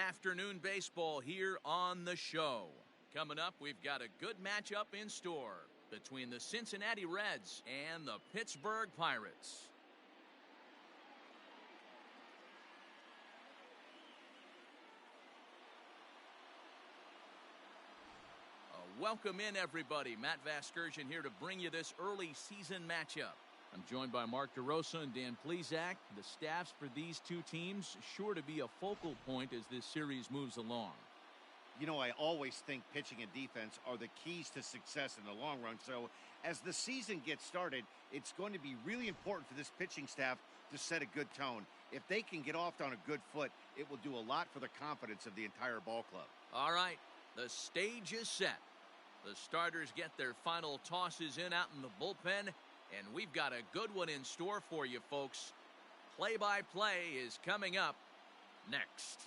Afternoon baseball here on the show. Coming up, we've got a good matchup in store between the Cincinnati Reds and the Pittsburgh Pirates. Welcome in, everybody. Matt Vasgersian here to bring you this early season matchup. I'm joined by Mark DeRosa and Dan Plesac. The staffs for these two teams sure to be a focal point as this series moves along. You know, I always think pitching and defense are the keys to success in the long run. So as the season gets started, it's going to be really important for this pitching staff to set a good tone. If they can get off on a good foot, it will do a lot for the confidence of the entire ball club. All right, the stage is set. The starters get their final tosses in out in the bullpen, and we've got a good one in store for you, folks. Play-by-play is coming up next.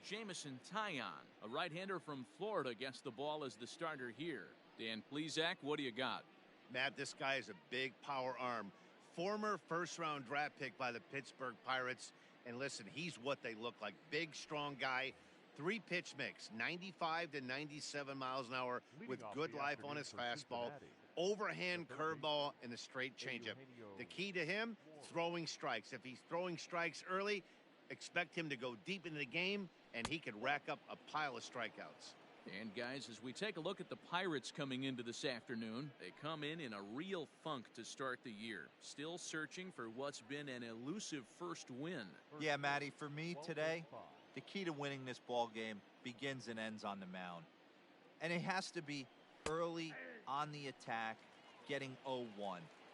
Jamison Taillon, a right-hander from Florida, gets the ball as the starter here. Dan Plesac, what do you got? Matt, this guy is a big power arm. Former first-round draft pick by the Pittsburgh Pirates. And listen, he's what they look like. Big, strong guy. 3-pitch mix, 95 to 97 miles an hour with good life on his fastball. Overhand curveball and a straight changeup. The key to him, throwing strikes. If he's throwing strikes early, expect him to go deep into the game, and he could rack up a pile of strikeouts. And guys, as we take a look at the Pirates coming into this afternoon, they come in a real funk to start the year. Still searching for what's been an elusive first win. Yeah, Matty, for me today, the key to winning this ball game begins and ends on the mound. And it has to be early on the attack, getting 0-1.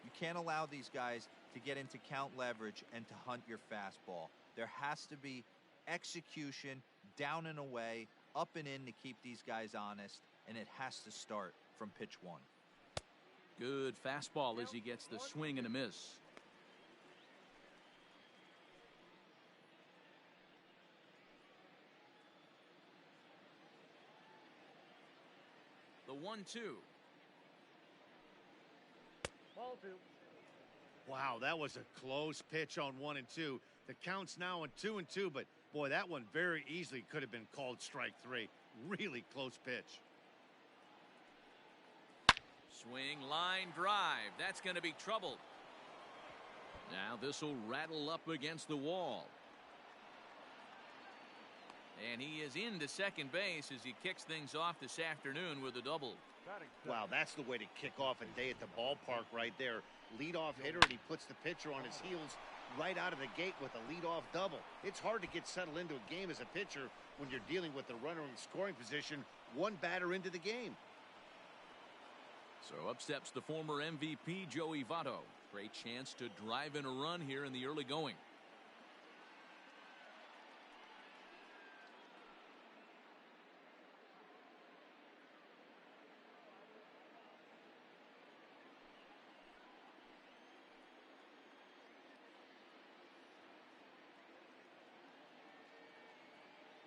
You can't allow these guys to get into count leverage and to hunt your fastball. There has to be execution, down and away, up and in to keep these guys honest, and it has to start from pitch one. Good fastball as he gets the swing and a miss. The 1-2. Ball 2. Wow, that was a close pitch on 1 and 2. The count's now on 2 and 2, but boy, that one very easily could have been called strike 3. Really close pitch. Swing, line, drive. That's going to be trouble. Now this will rattle up against the wall. And he is into second base as he kicks things off this afternoon with a double. Wow, that's the way to kick off a day at the ballpark right there. Leadoff hitter, and he puts the pitcher on his heels right out of the gate with a leadoff double. It's hard to get settled into a game as a pitcher when you're dealing with the runner in scoring position, one batter into the game. So up steps the former MVP, Joey Votto. Great chance to drive in a run here in the early going.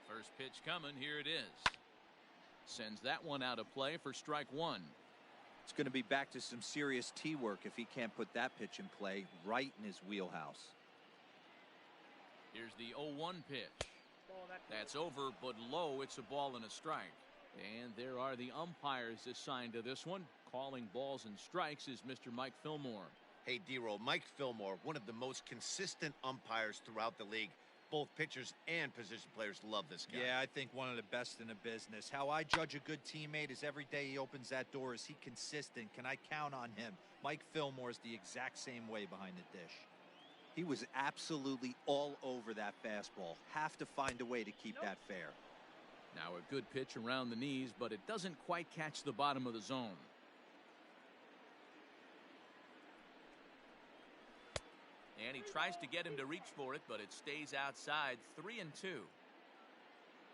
First pitch coming. Here it is. Sends that one out of play for strike 1. It's going to be back to some serious tee work if he can't put that pitch in play right in his wheelhouse. Here's the 0-1 pitch. That's over, but low. It's a ball and a strike. And there are the umpires assigned to this one. Calling balls and strikes is Mr. Mike Fillmore. Hey, D-Roll, Mike Fillmore, one of the most consistent umpires throughout the league. Both pitchers and position players love this guy. Yeah, I think one of the best in the business. How I judge a good teammate is every day he opens that door. Is he consistent? Can I count on him? Mike Fillmore is the exact same way behind the dish. He was absolutely all over that fastball. Have to find a way to keep that fair. Now a good pitch around the knees, but it doesn't quite catch the bottom of the zone. And he tries to get him to reach for it, but it stays outside. 3-2.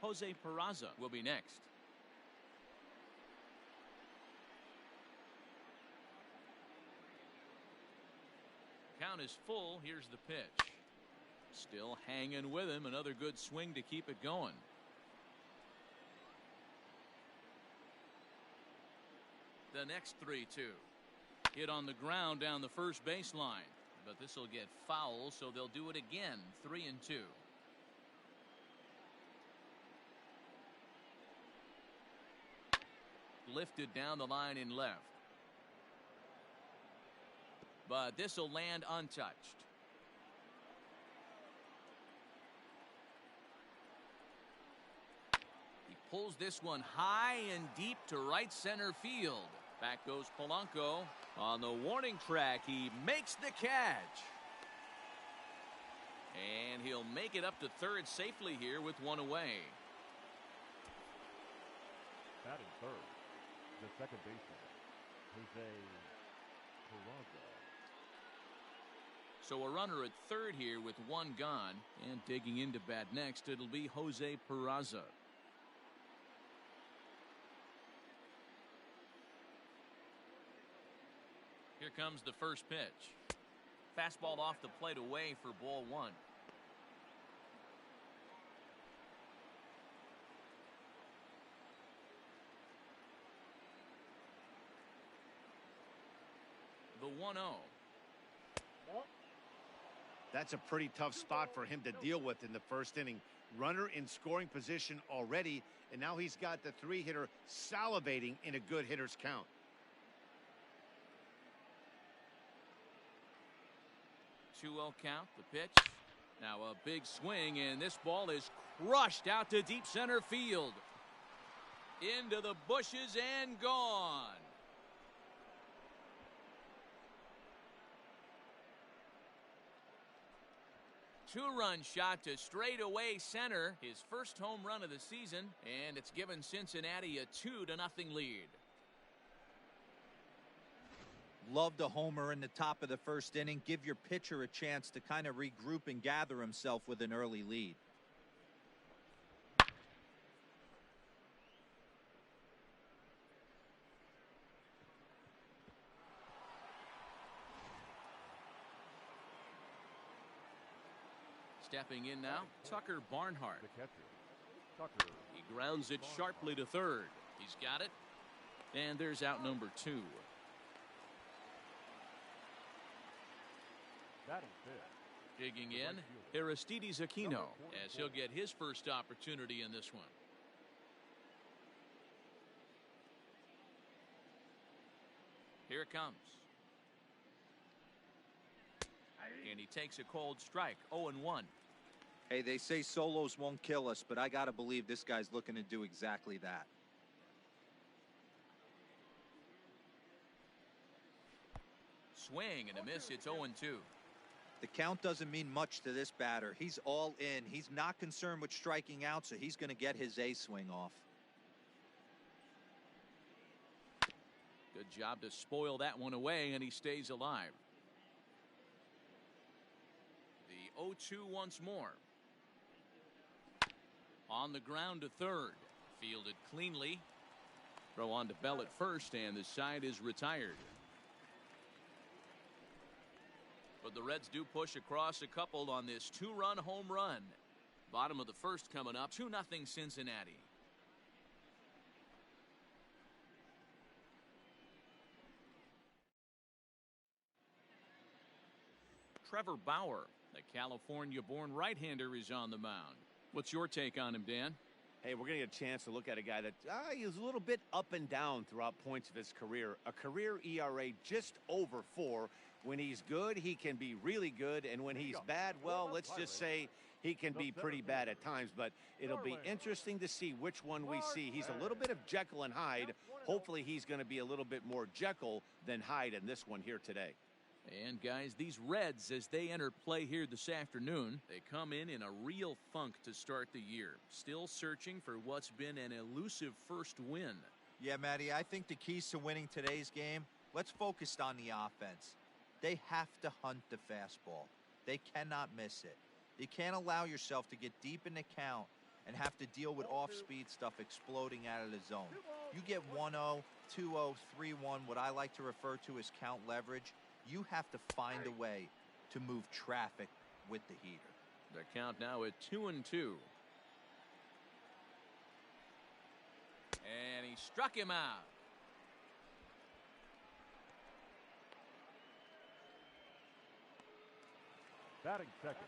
Jose Peraza will be next. count is full. Here's the pitch. Still hanging with him. Another good swing to keep it going. The next 3-2. Hit on the ground down the first baseline. But this will get foul, so they'll do it again. 3-2. Lifted down the line in left. But this will land untouched. He pulls this one high and deep to right center field. Back goes Polanco. On the warning track, he makes the catch. And he'll make it up to third safely here with one away. Batting third, the second baseman, Jose Peraza. So a runner at third here with one gone. And digging into bat next, it'll be Jose Peraza. Here comes the first pitch. Fastball off the plate away for ball one. The 1-0. That's a pretty tough spot for him to deal with in the first inning. Runner in scoring position already, and now he's got the three-hitter salivating in a good hitter's count. Count, the pitch. Now a big swing, and this ball is crushed out to deep center field. Into the bushes and gone. Two-run shot to straightaway center. His first home run of the season, and it's given Cincinnati a 2-0 lead. Love the homer in the top of the first inning. Give your pitcher a chance to kind of regroup and gather himself with an early lead. Stepping in now, Tucker Barnhart. The catcher, Tucker. He grounds it sharply to third. He's got it. And there's out number 2. Batting fifth. Digging in, Aristides Aquino, as he'll get his first opportunity in this one. Here it comes. And he takes a cold strike, 0-1. Hey, they say solos won't kill us, but I got to believe this guy's looking to do exactly that. Swing and a miss, it's 0-2. The count doesn't mean much to this batter. He's all in. He's not concerned with striking out, so he's going to get his A swing off. Good job to spoil that one away, and he stays alive. The 0-2 once more. On the ground to third. Fielded cleanly. Throw on to Bell at first, and the side is retired. But the Reds do push across a couple on this 2-run home run. Bottom of the first coming up, 2-0 Cincinnati. Trevor Bauer, the California-born right-hander, is on the mound. What's your take on him, Dan? Hey, we're going to get a chance to look at a guy that he's a little bit up and down throughout points of his career. A career ERA just over 4. When he's good, he can be really good, and when he's bad, well, let's just say he can be pretty bad at times. But it'll be interesting to see which one we see. He's a little bit of Jekyll and Hyde. Hopefully he's going to be a little bit more Jekyll than Hyde in this one here today. And guys, these Reds, as they enter play here this afternoon, they come in a real funk to start the year. Still searching for what's been an elusive first win. Yeah, Matty, I think the keys to winning today's game, let's focus on the offense. They have to hunt the fastball. They cannot miss it. You can't allow yourself to get deep in the count and have to deal with off-speed stuff exploding out of the zone. You get 1-0, 2-0, 3-1, what I like to refer to as count leverage. You have to find a way to move traffic with the heater. The count now at 2-2. And he struck him out. Batting second.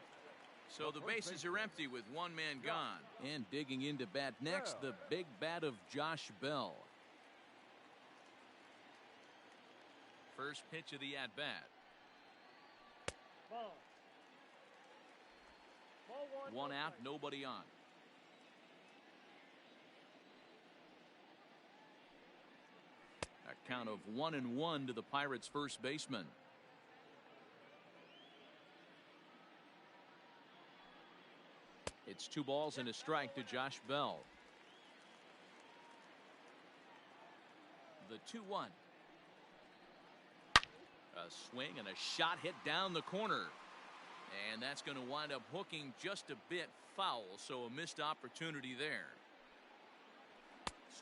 So the bases are empty with one man gone. And digging into bat next, the big bat of Josh Bell. First pitch of the at-bat. Ball. Ball One out, nobody on. A count of 1-1 to the Pirates' first baseman. It's 2 balls and a strike to Josh Bell. The 2-1. A swing and a shot hit down the corner. And that's going to wind up hooking just a bit foul, so a missed opportunity there.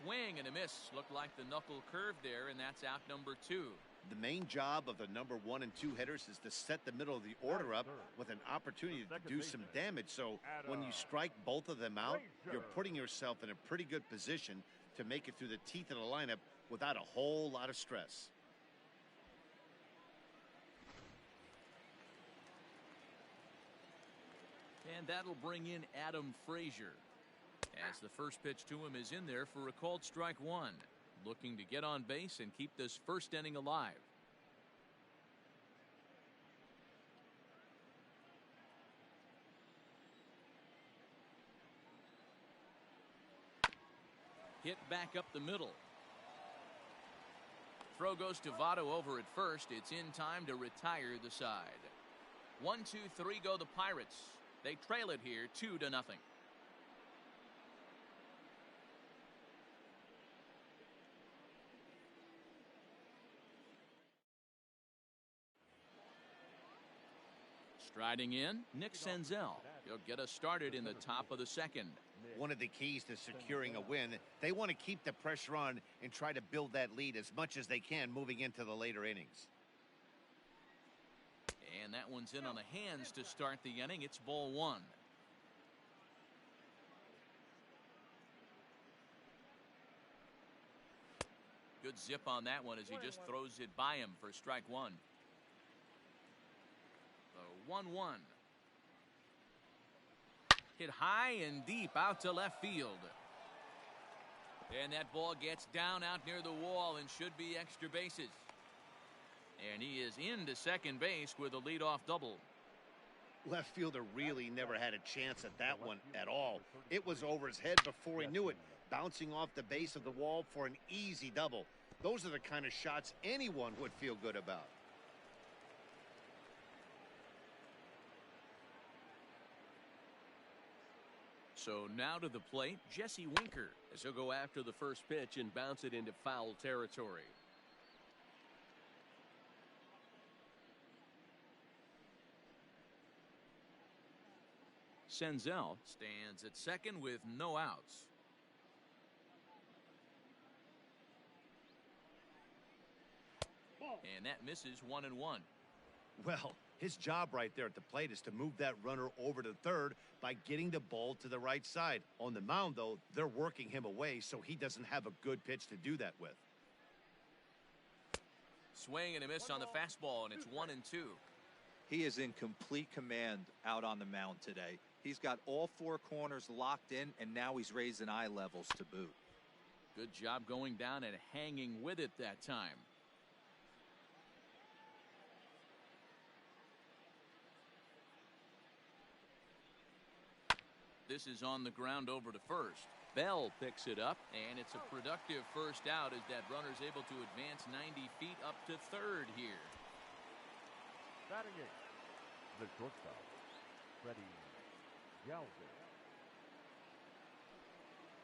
Swing and a miss. Looked like the knuckle curve there, and that's out number 2. The main job of the number 1 and 2 hitters is to set the middle of the order up with an opportunity to do some damage. So when you strike both of them out, you're putting yourself in a pretty good position to make it through the teeth of the lineup without a whole lot of stress. And that'll bring in Adam Frazier, as the first pitch to him is in there for a called strike 1. Looking to get on base and keep this first inning alive. Hit back up the middle. Throw goes to Votto over at first. It's in time to retire the side. 1, 2, 3 go the Pirates. They trail it here 2-0. Striding in, Nick Senzel. He'll get us started in the top of the second. One of the keys to securing a win, they want to keep the pressure on and try to build that lead as much as they can moving into the later innings. And that one's in on the hands to start the inning. It's ball 1. Good zip on that one as he just throws it by him for strike 1. 1-1. Hit high and deep out to left field. And that ball gets down out near the wall and should be extra bases. And he is into second base with a leadoff double. Left fielder really never had a chance at that one at all. It was over his head before he knew it, bouncing off the base of the wall for an easy double. Those are the kind of shots anyone would feel good about. So now to the plate, Jesse Winker, as he'll go after the first pitch and bounce it into foul territory. Senzel stands at second with no outs. And that misses 1-1. Well, his job right there at the plate is to move that runner over to third by getting the ball to the right side. On the mound, though, they're working him away, so he doesn't have a good pitch to do that with. Swing and a miss on the fastball, and it's 1-2. He is in complete command out on the mound today. He's got all 4 corners locked in, and now he's raising eye levels to boot. Good job going down and hanging with it that time. This is on the ground over to first. Bell picks it up, and it's a productive first out as that runner's able to advance 90 feet up to third here. Batting 8, the shortstop, Freddie Galvin.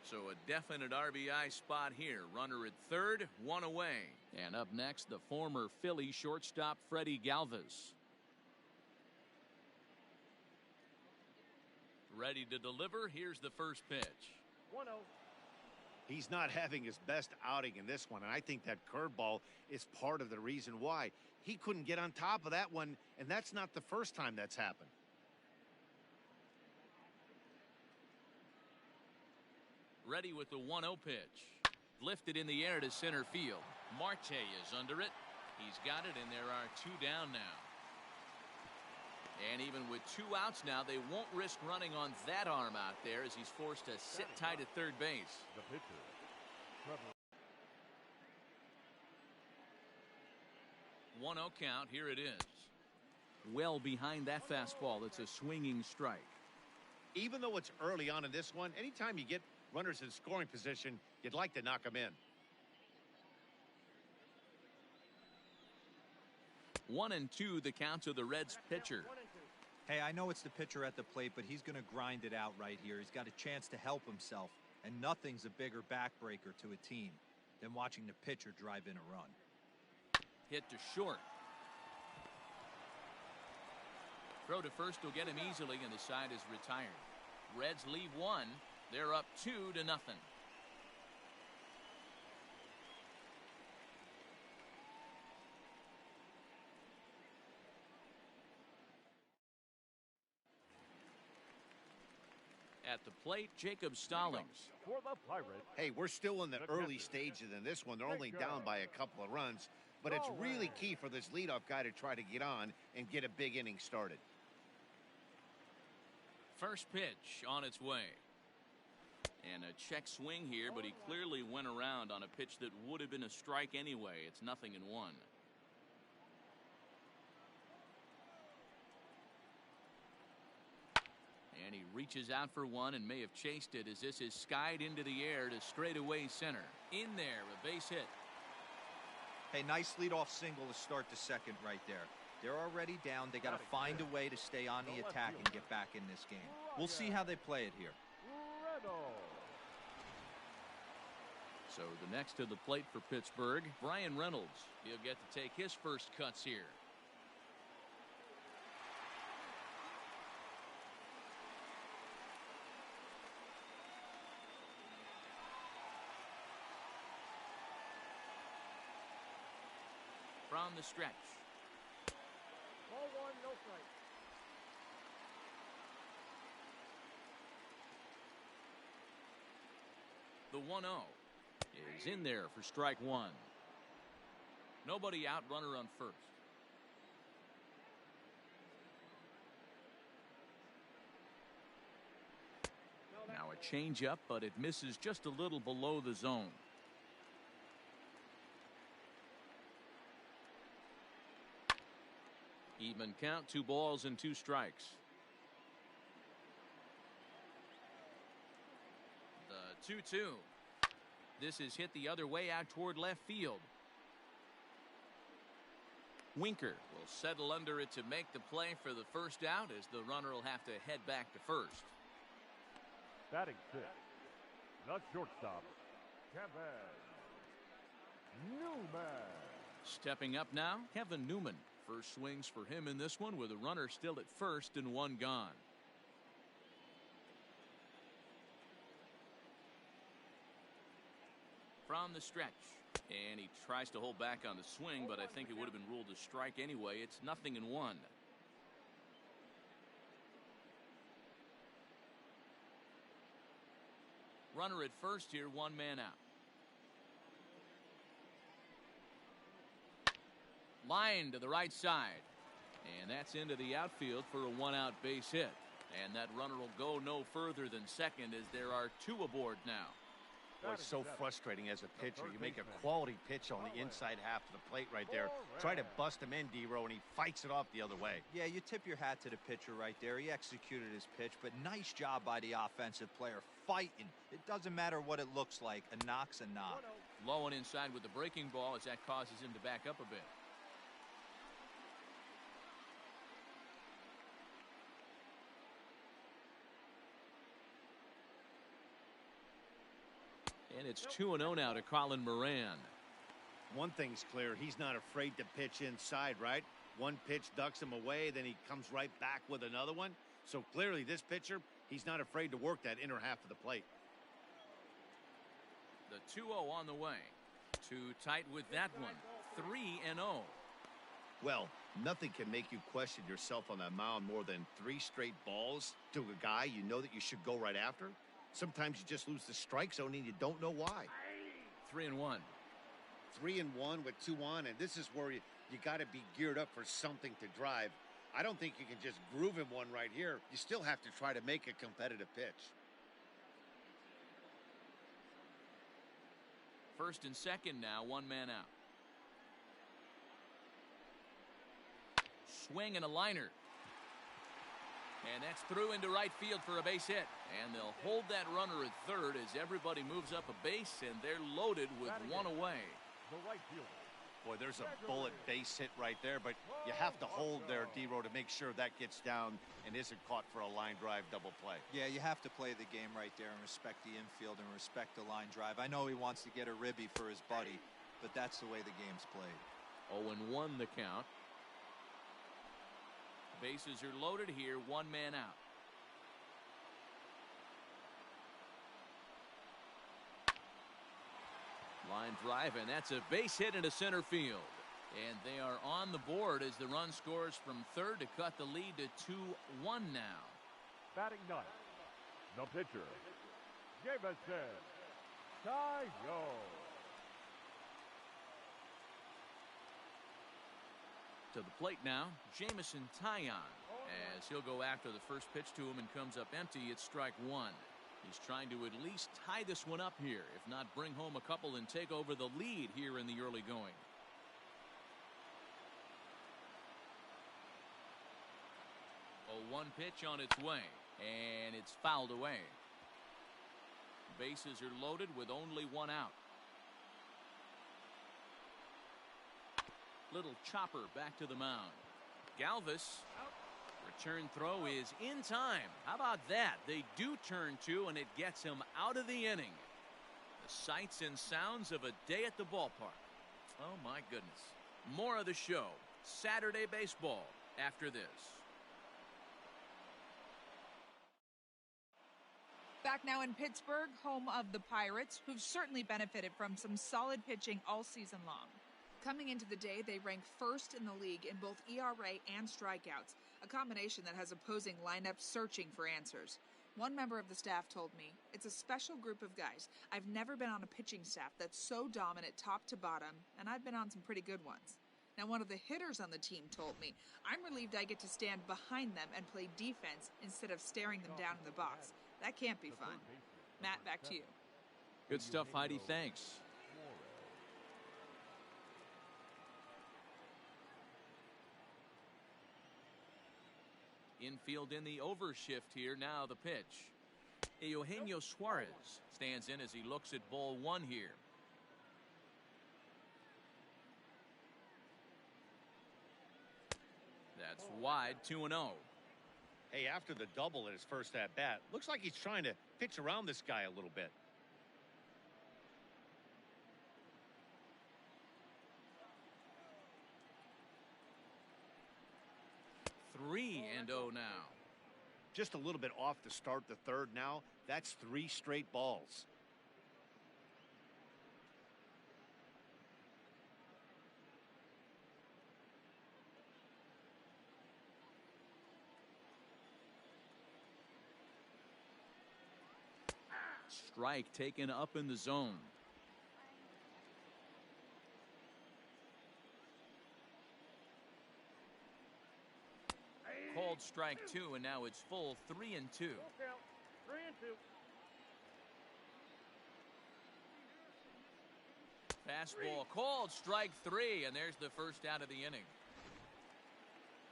So a definite RBI spot here. Runner at third, 1 away. And up next, the former Philly shortstop, Freddie Galvis. Ready to deliver. Here's the first pitch. 1-0. He's not having his best outing in this one, and I think that curveball is part of the reason why. he couldn't get on top of that one, and that's not the first time that's happened. Ready with the 1-0 pitch. Lifted in the air to center field. Marte is under it. He's got it, and there are 2 down now. And even with 2 outs now, they won't risk running on that arm out there as he's forced to sit tight at third base. The pitcher, Trevor. 1-0 count. Here it is. Well behind that fastball. It's a swinging strike. Even though it's early on in this one, anytime you get runners in scoring position, you'd like to knock them in. 1-2 the count to the Reds pitcher. Hey, I know it's the pitcher at the plate, but he's going to grind it out right here. He's got a chance to help himself, and nothing's a bigger backbreaker to a team than watching the pitcher drive in a run. Hit to short. Throw to first will get him easily, and the side is retired. Reds leave 1. They're up 2-0. At the plate, Jacob Stallings. For the Pirates. Hey, we're still in the early stages in this one. They're only down by a couple of runs, but it's really key for this leadoff guy to try to get on and get a big inning started. First pitch on its way. And a check swing here, but he clearly went around on a pitch that would have been a strike anyway. It's 0-1. And he reaches out for one and may have chased it as this is skied into the air to straightaway center. In there, a base hit. Hey, nice leadoff single to start the second right there. They're already down. They got to find a way to stay on the attack and get back in this game. We'll see how they play it here. So the next to the plate for Pittsburgh, Brian Reynolds. He'll get to take his first cuts here. From the stretch. Ball 1, no strike. The 1-0 is in there for strike 1. Nobody out, runner on first. Now a changeup, but it misses just a little below the zone. Even count, 2 balls and 2 strikes. The 2-2. This is hit the other way out toward left field. Winker will settle under it to make the play for the first out as the runner will have to head back to first. Batting 6. The shortstop, Kevin Newman. Stepping up now, Kevin Newman. First swings for him in this one with a runner still at first and 1 gone. From the stretch. And he tries to hold back on the swing, but I think it would have been ruled a strike anyway. It's 0-1. Runner at first here, 1 man out. Line to the right side. And that's into the outfield for a 1-out base hit. And that runner will go no further than second as there are 2 aboard now. Boy, it's so frustrating as a pitcher. You make a quality pitch on the inside half of the plate right there. Try to bust him in, D-Row, and he fights it off the other way. Yeah, you tip your hat to the pitcher right there. He executed his pitch, but nice job by the offensive player fighting. It doesn't matter what it looks like. A knock's a knock. Low and inside with the breaking ball as that causes him to back up a bit. And it's 2-0 now to Colin Moran. One thing's clear, he's not afraid to pitch inside, right? One pitch ducks him away, then he comes right back with another one. So clearly this pitcher, he's not afraid to work that inner half of the plate. The 2-0 on the way. Too tight with that one. 3-0. Well, nothing can make you question yourself on that mound more than 3 straight balls to a guy you know that you should go right after. Sometimes you just lose the strike zone and you don't know why. 3-1. 3-1 with 2 on, and this is where you got to be geared up for something to drive. I don't think you can just groove him one right here. You still have to try to make a competitive pitch. First and second now, 1 man out. Swing and a liner. And that's through into right field for a base hit. And they'll hold that runner at third as everybody moves up a base, and they're loaded with 1 away. The right fielder. Boy, there's a bullet base hit right there, but you have to hold there, D-Row, to make sure that gets down and isn't caught for a line drive double play. Yeah, you have to play the game right there and respect the infield and respect the line drive. I know he wants to get a ribby for his buddy, but that's the way the game's played. 0-1 the count. Bases are loaded here, 1 man out. Line drive, and that's a base hit into center field. And they are on the board as the run scores from third to cut the lead to 2-1 now. Batting ninth, the pitcher, Jameson Taillon. To the plate now, Jameson Taillon, as he'll go after the first pitch to him and comes up empty. It's strike 1. He's trying to at least tie this one up here, if not bring home a couple and take over the lead here in the early going. A 1 pitch on its way, and it's fouled away. Bases are loaded with only 1 out. Little chopper back to the mound. Galvis. Return throw is in time. How about that? They do turn 2, and it gets him out of the inning. The sights and sounds of a day at the ballpark. Oh, my goodness. More of the show. Saturday baseball after this. Back now in Pittsburgh, home of the Pirates, who've certainly benefited from some solid pitching all season long. Coming into the day, they rank first in the league in both ERA and strikeouts, a combination that has opposing lineups searching for answers. One member of the staff told me, "It's a special group of guys. I've never been on a pitching staff that's so dominant top to bottom, and I've been on some pretty good ones." Now, one of the hitters on the team told me, "I'm relieved I get to stand behind them and play defense instead of staring them down in the box. That can't be fun." Matt, back to you. Good stuff, Heidi. Thanks. Infield in the overshift here. Now the pitch. Eugenio Suarez stands in as he looks at ball 1 here. That's wide, 2-0. Hey, after the double in his first at-bat, looks like he's trying to pitch around this guy a little bit. Three and 0 now. Just a little bit off to start the third now. That's 3 straight balls. Strike taken up in the zone. Called strike 2, and now it's full 3-2. 3-2. Fastball called strike 3, and there's the first out of the inning.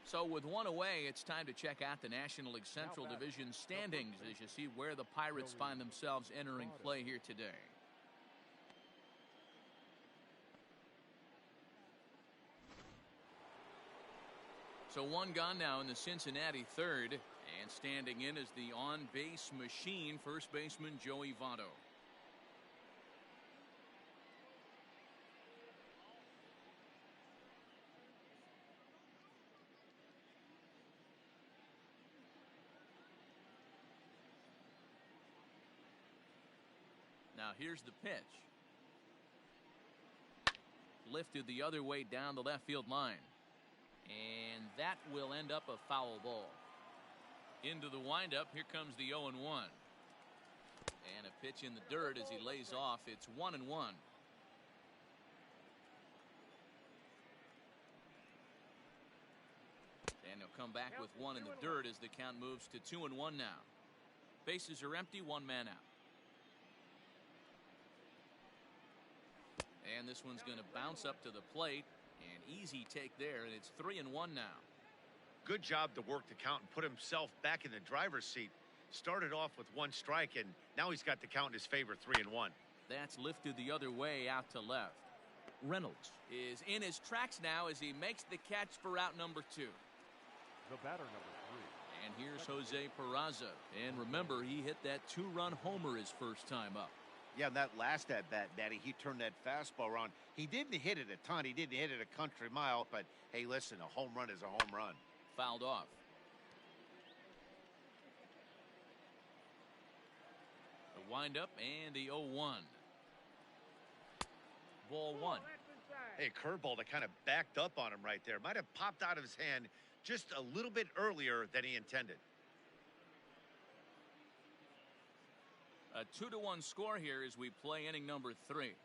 So with 1 away, it's time to check out the National League Central Division standings as you see where the Pirates find themselves entering play here today. So 1 gone now in the Cincinnati third, and standing in is the on-base machine, first baseman Joey Votto. Now here's the pitch. Lifted the other way down the left field line. And that will end up a foul ball. Into the windup, here comes the 0-1. And a pitch in the dirt as he lays off. It's 1-1. And he'll come back with one in the dirt as the count moves to 2-1 now. Bases are empty, one man out. And this one's going to bounce up to the plate. An easy take there, and it's 3-1 now. Good job to work the count and put himself back in the driver's seat. Started off with one strike, and now he's got the count in his favor, 3-1. That's lifted the other way out to left. Reynolds is in his tracks now as he makes the catch for out number 2. The batter, number 3. And here's Jose Peraza. And remember, he hit that 2-run homer his first time up. Yeah, that last at-bat, Matty, he turned that fastball around. He didn't hit it a ton. He didn't hit it a country mile. But, hey, listen, a home run is a home run. Fouled off. The windup and the 0-1. Ball 1. Hey, curveball that kind of backed up on him right there. Might have popped out of his hand just a little bit earlier than he intended. A 2-1 score here as we play inning number 3.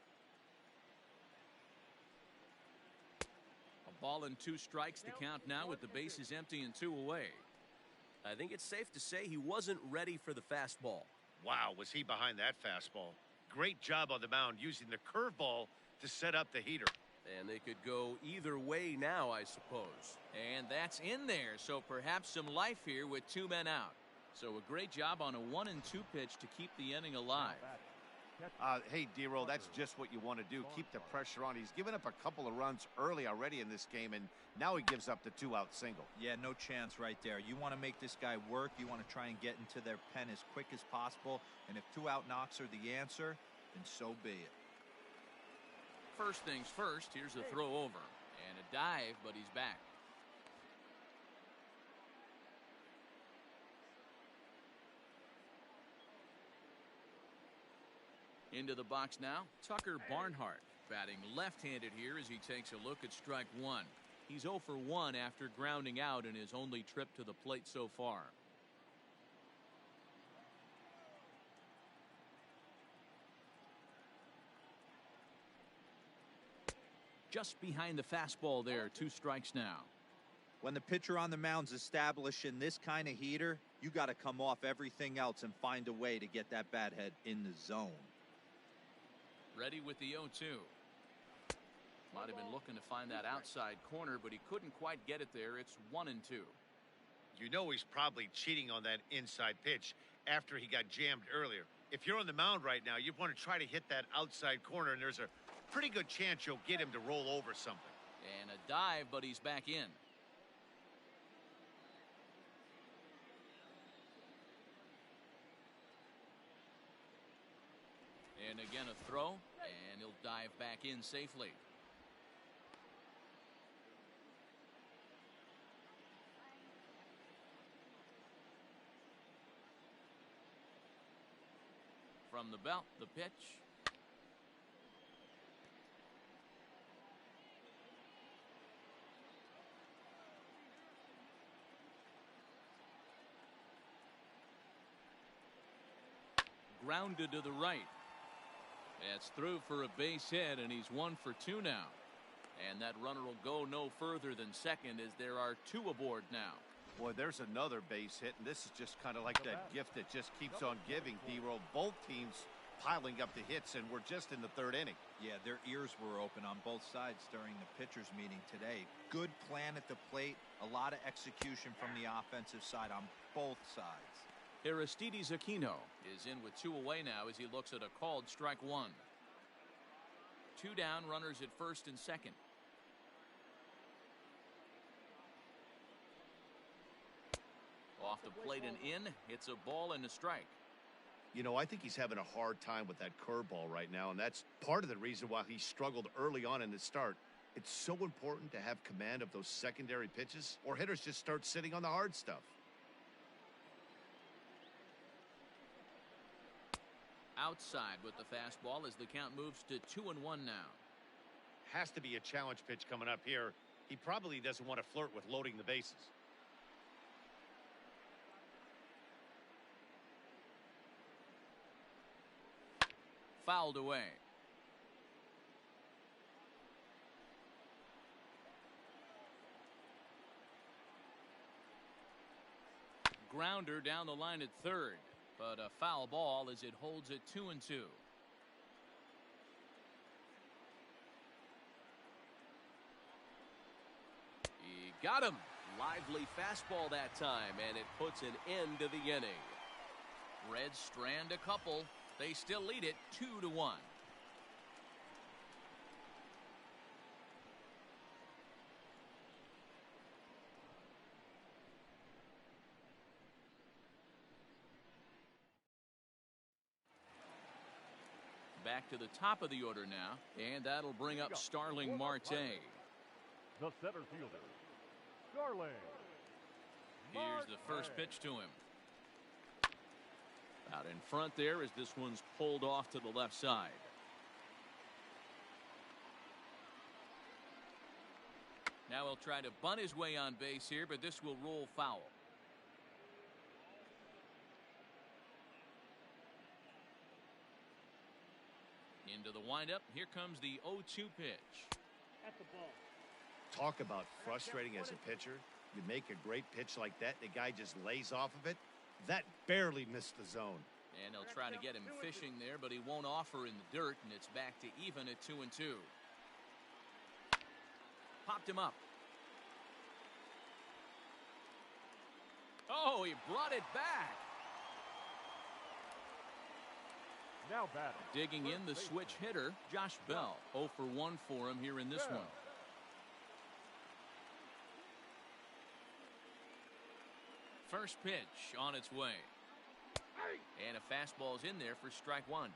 A ball and 2 strikes to count now with the bases empty and 2 away. I think it's safe to say he wasn't ready for the fastball. Wow, was he behind that fastball. Great job on the mound using the curveball to set up the heater. And they could go either way now, I suppose. And that's in there, so perhaps some life here with 2 men out. So a great job on a 1-2 pitch to keep the inning alive. Hey, D-Roll, that's just what you want to do. Keep the pressure on. He's given up a couple of runs early already in this game, and now he gives up the 2-out single. Yeah, no chance right there. You want to make this guy work. You want to try and get into their pen as quick as possible. And if 2-out knocks are the answer, then so be it. First things first, here's a throw over. And a dive, but he's back. Into the box now, Tucker Barnhart, batting left-handed here as he takes a look at strike 1. He's 0 for 1 after grounding out in his only trip to the plate so far. Just behind the fastball there, 2 strikes now. When the pitcher on the mound's establishing this kind of heater, you got to come off everything else and find a way to get that bat head in the zone. Ready with the 0-2. Might have been looking to find that outside corner, but he couldn't quite get it there. It's 1-2. You know he's probably cheating on that inside pitch after he got jammed earlier. If you're on the mound right now, you want to try to hit that outside corner, and there's a pretty good chance you'll get him to roll over something. And a dive, but he's back in. And again a throw, and he'll dive back in safely. From the belt, the pitch. Grounded to the right. It's through for a base hit, and he's 1 for 2 now. And that runner will go no further than second as there are 2 aboard now. Boy, there's another base hit, and this is just kind of like that gift that just keeps on giving, D-Roll. Both teams piling up the hits, and we're just in the 3rd inning. Yeah, their ears were open on both sides during the pitchers meeting today. Good plan at the plate, a lot of execution from the offensive side on both sides. Aristides Aquino is in with 2 away now as he looks at a called strike 1. 2 down, runners at first and second. Off the plate and in, it's a ball and a strike. You know, I think he's having a hard time with that curveball right now, and that's part of the reason why he struggled early on in the start. It's so important to have command of those secondary pitches, or hitters just start sitting on the hard stuff. Outside with the fastball as the count moves to 2-1 now. Has to be a challenge pitch coming up here. He probably doesn't want to flirt with loading the bases. Fouled away. Grounder down the line at third, but a foul ball as it holds it 2-2. He got him. Lively fastball that time, and it puts an end to the inning. Reds strand a couple. They still lead it 2-1. Back to the top of the order now, and that'll bring up Starling Marte. The center fielder, Starling. Here's the first pitch to him. Out in front there as this one's pulled off to the left side. Now he'll try to bunt his way on base here, but this will roll foul. Into the windup. Here comes the 0-2 pitch. At the ball. Talk about frustrating as a pitcher. You make a great pitch like that, the guy just lays off of it. That barely missed the zone. And they'll try to get him fishing there, but he won't offer in the dirt, and it's back to even at 2-2. Popped him up. Oh, he brought it back. Now batting. Digging in the switch hitter, Josh Bell. 0 for 1 for him here in this one. First pitch on its way. And a fastball's in there for strike one.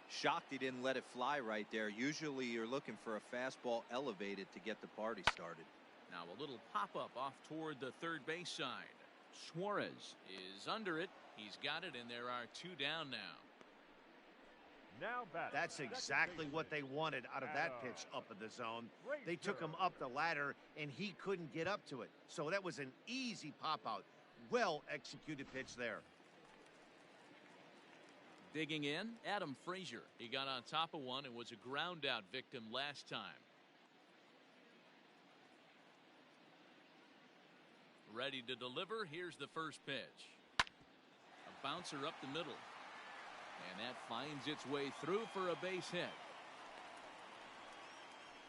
Shocked he didn't let it fly right there. Usually you're looking for a fastball elevated to get the party started. Now a little pop-up off toward the third base side. Suarez is under it. He's got it, and there are 2 down now. Now batting. That's exactly what they wanted out of that pitch up in the zone. They took him up the ladder, and he couldn't get up to it. So that was an easy pop-out. Well-executed pitch there. Digging in, Adam Frazier. He got on top of one and was a ground-out victim last time. Ready to deliver. Here's the first pitch. A bouncer up the middle. And that finds its way through for a base hit.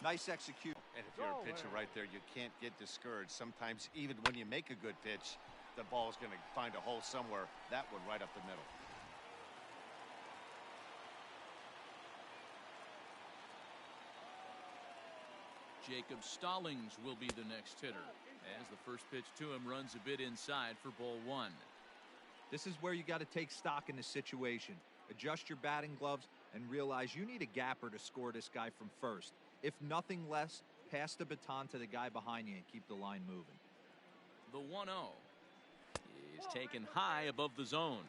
Nice execution. And if you're a pitcher right there, you can't get discouraged. Sometimes even when you make a good pitch, the ball is going to find a hole somewhere. That one right up the middle. Jacob Stallings will be the next hitter as the first pitch to him runs a bit inside for ball 1. This is where you got to take stock in the situation. Adjust your batting gloves and realize you need a gapper to score this guy from first. If nothing less, pass the baton to the guy behind you and keep the line moving. The 1-0 is taken high above the zone.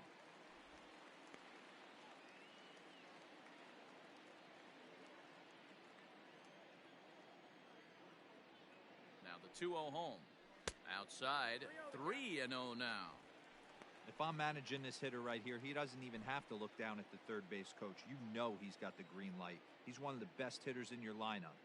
Now the 2-0 home. Outside, 3-0 now. If I'm managing this hitter right here, he doesn't even have to look down at the third base coach. You know he's got the green light. He's one of the best hitters in your lineup.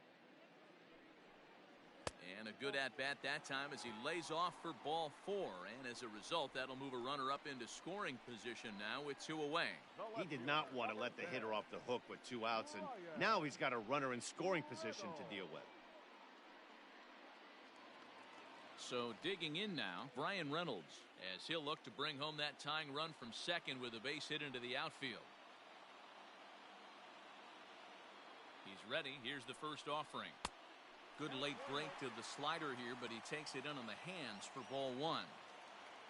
And a good at-bat that time as he lays off for ball 4. And as a result, that'll move a runner up into scoring position now with 2 away. He did not want to let the hitter off the hook with 2 outs, and now he's got a runner in scoring position to deal with. So digging in now, Brian Reynolds, as he'll look to bring home that tying run from second with a base hit into the outfield. He's ready. Here's the first offering. Good late break to the slider here, but he takes it in on the hands for ball 1.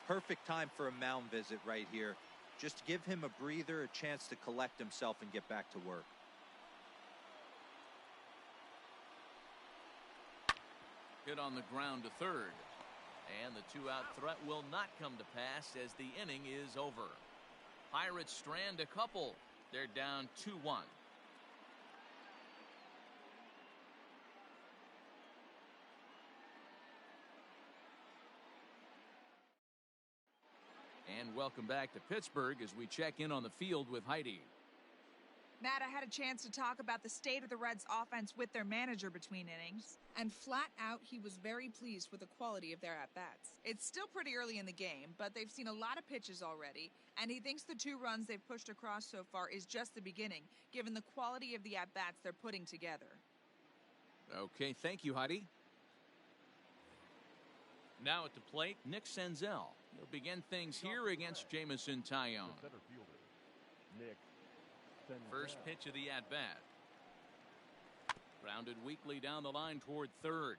Perfect time for a mound visit right here. Just give him a breather, a chance to collect himself and get back to work. Hit on the ground to third. And the 2-out threat will not come to pass as the inning is over. Pirates strand a couple. They're down 2-1. And welcome back to Pittsburgh as we check in on the field with Heidi. Matt, I had a chance to talk about the state of the Reds' offense with their manager between innings, and flat out, he was very pleased with the quality of their at-bats. It's still pretty early in the game, but they've seen a lot of pitches already, and he thinks the 2 runs they've pushed across so far is just the beginning, given the quality of the at-bats they're putting together. Okay, thank you, Heidi. Now at the plate, Nick Senzel. He'll begin things here against Jameson Taillon. First pitch of the at-bat. Grounded weakly down the line toward third.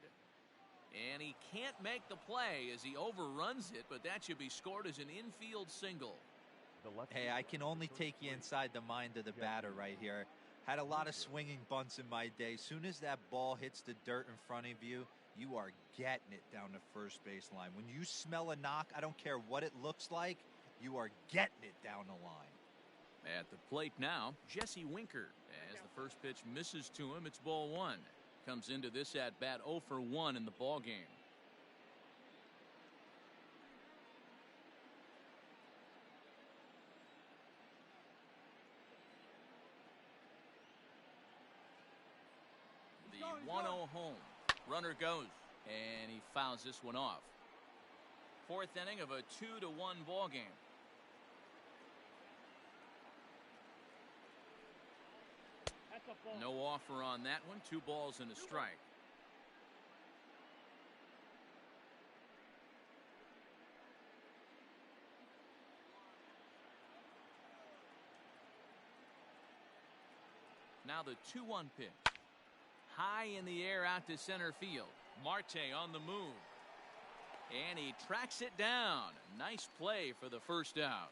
And he can't make the play as he overruns it, but that should be scored as an infield single. Hey, I can only take you inside the mind of the batter right here. Had a lot of swinging bunts in my day. Soon as that ball hits the dirt in front of you, you are getting it down the first baseline. When you smell a knock, I don't care what it looks like, you are getting it down the line. At the plate now, Jesse Winker. As the first pitch misses to him, it's ball 1. Comes into this at-bat 0 for 1 in the ball game. The 1-0 home. Runner goes, and he fouls this one off. 4th inning of a 2-1 ball game. No offer on that one. 2 balls and a strike. Now the 2-1 pitch. High in the air out to center field. Marte on the move. And he tracks it down. Nice play for the first out.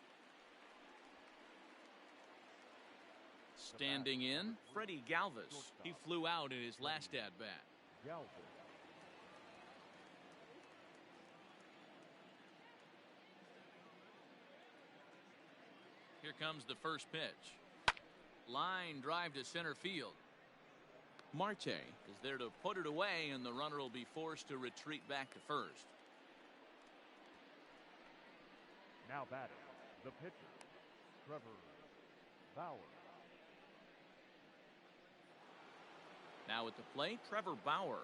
Standing in, Freddie Galvis. He flew out in his last at-bat. Here comes the first pitch. Line drive to center field. Marte is there to put it away, and the runner will be forced to retreat back to first. Now batting, the pitcher, Trevor Bauer. Now at the plate, Trevor Bauer.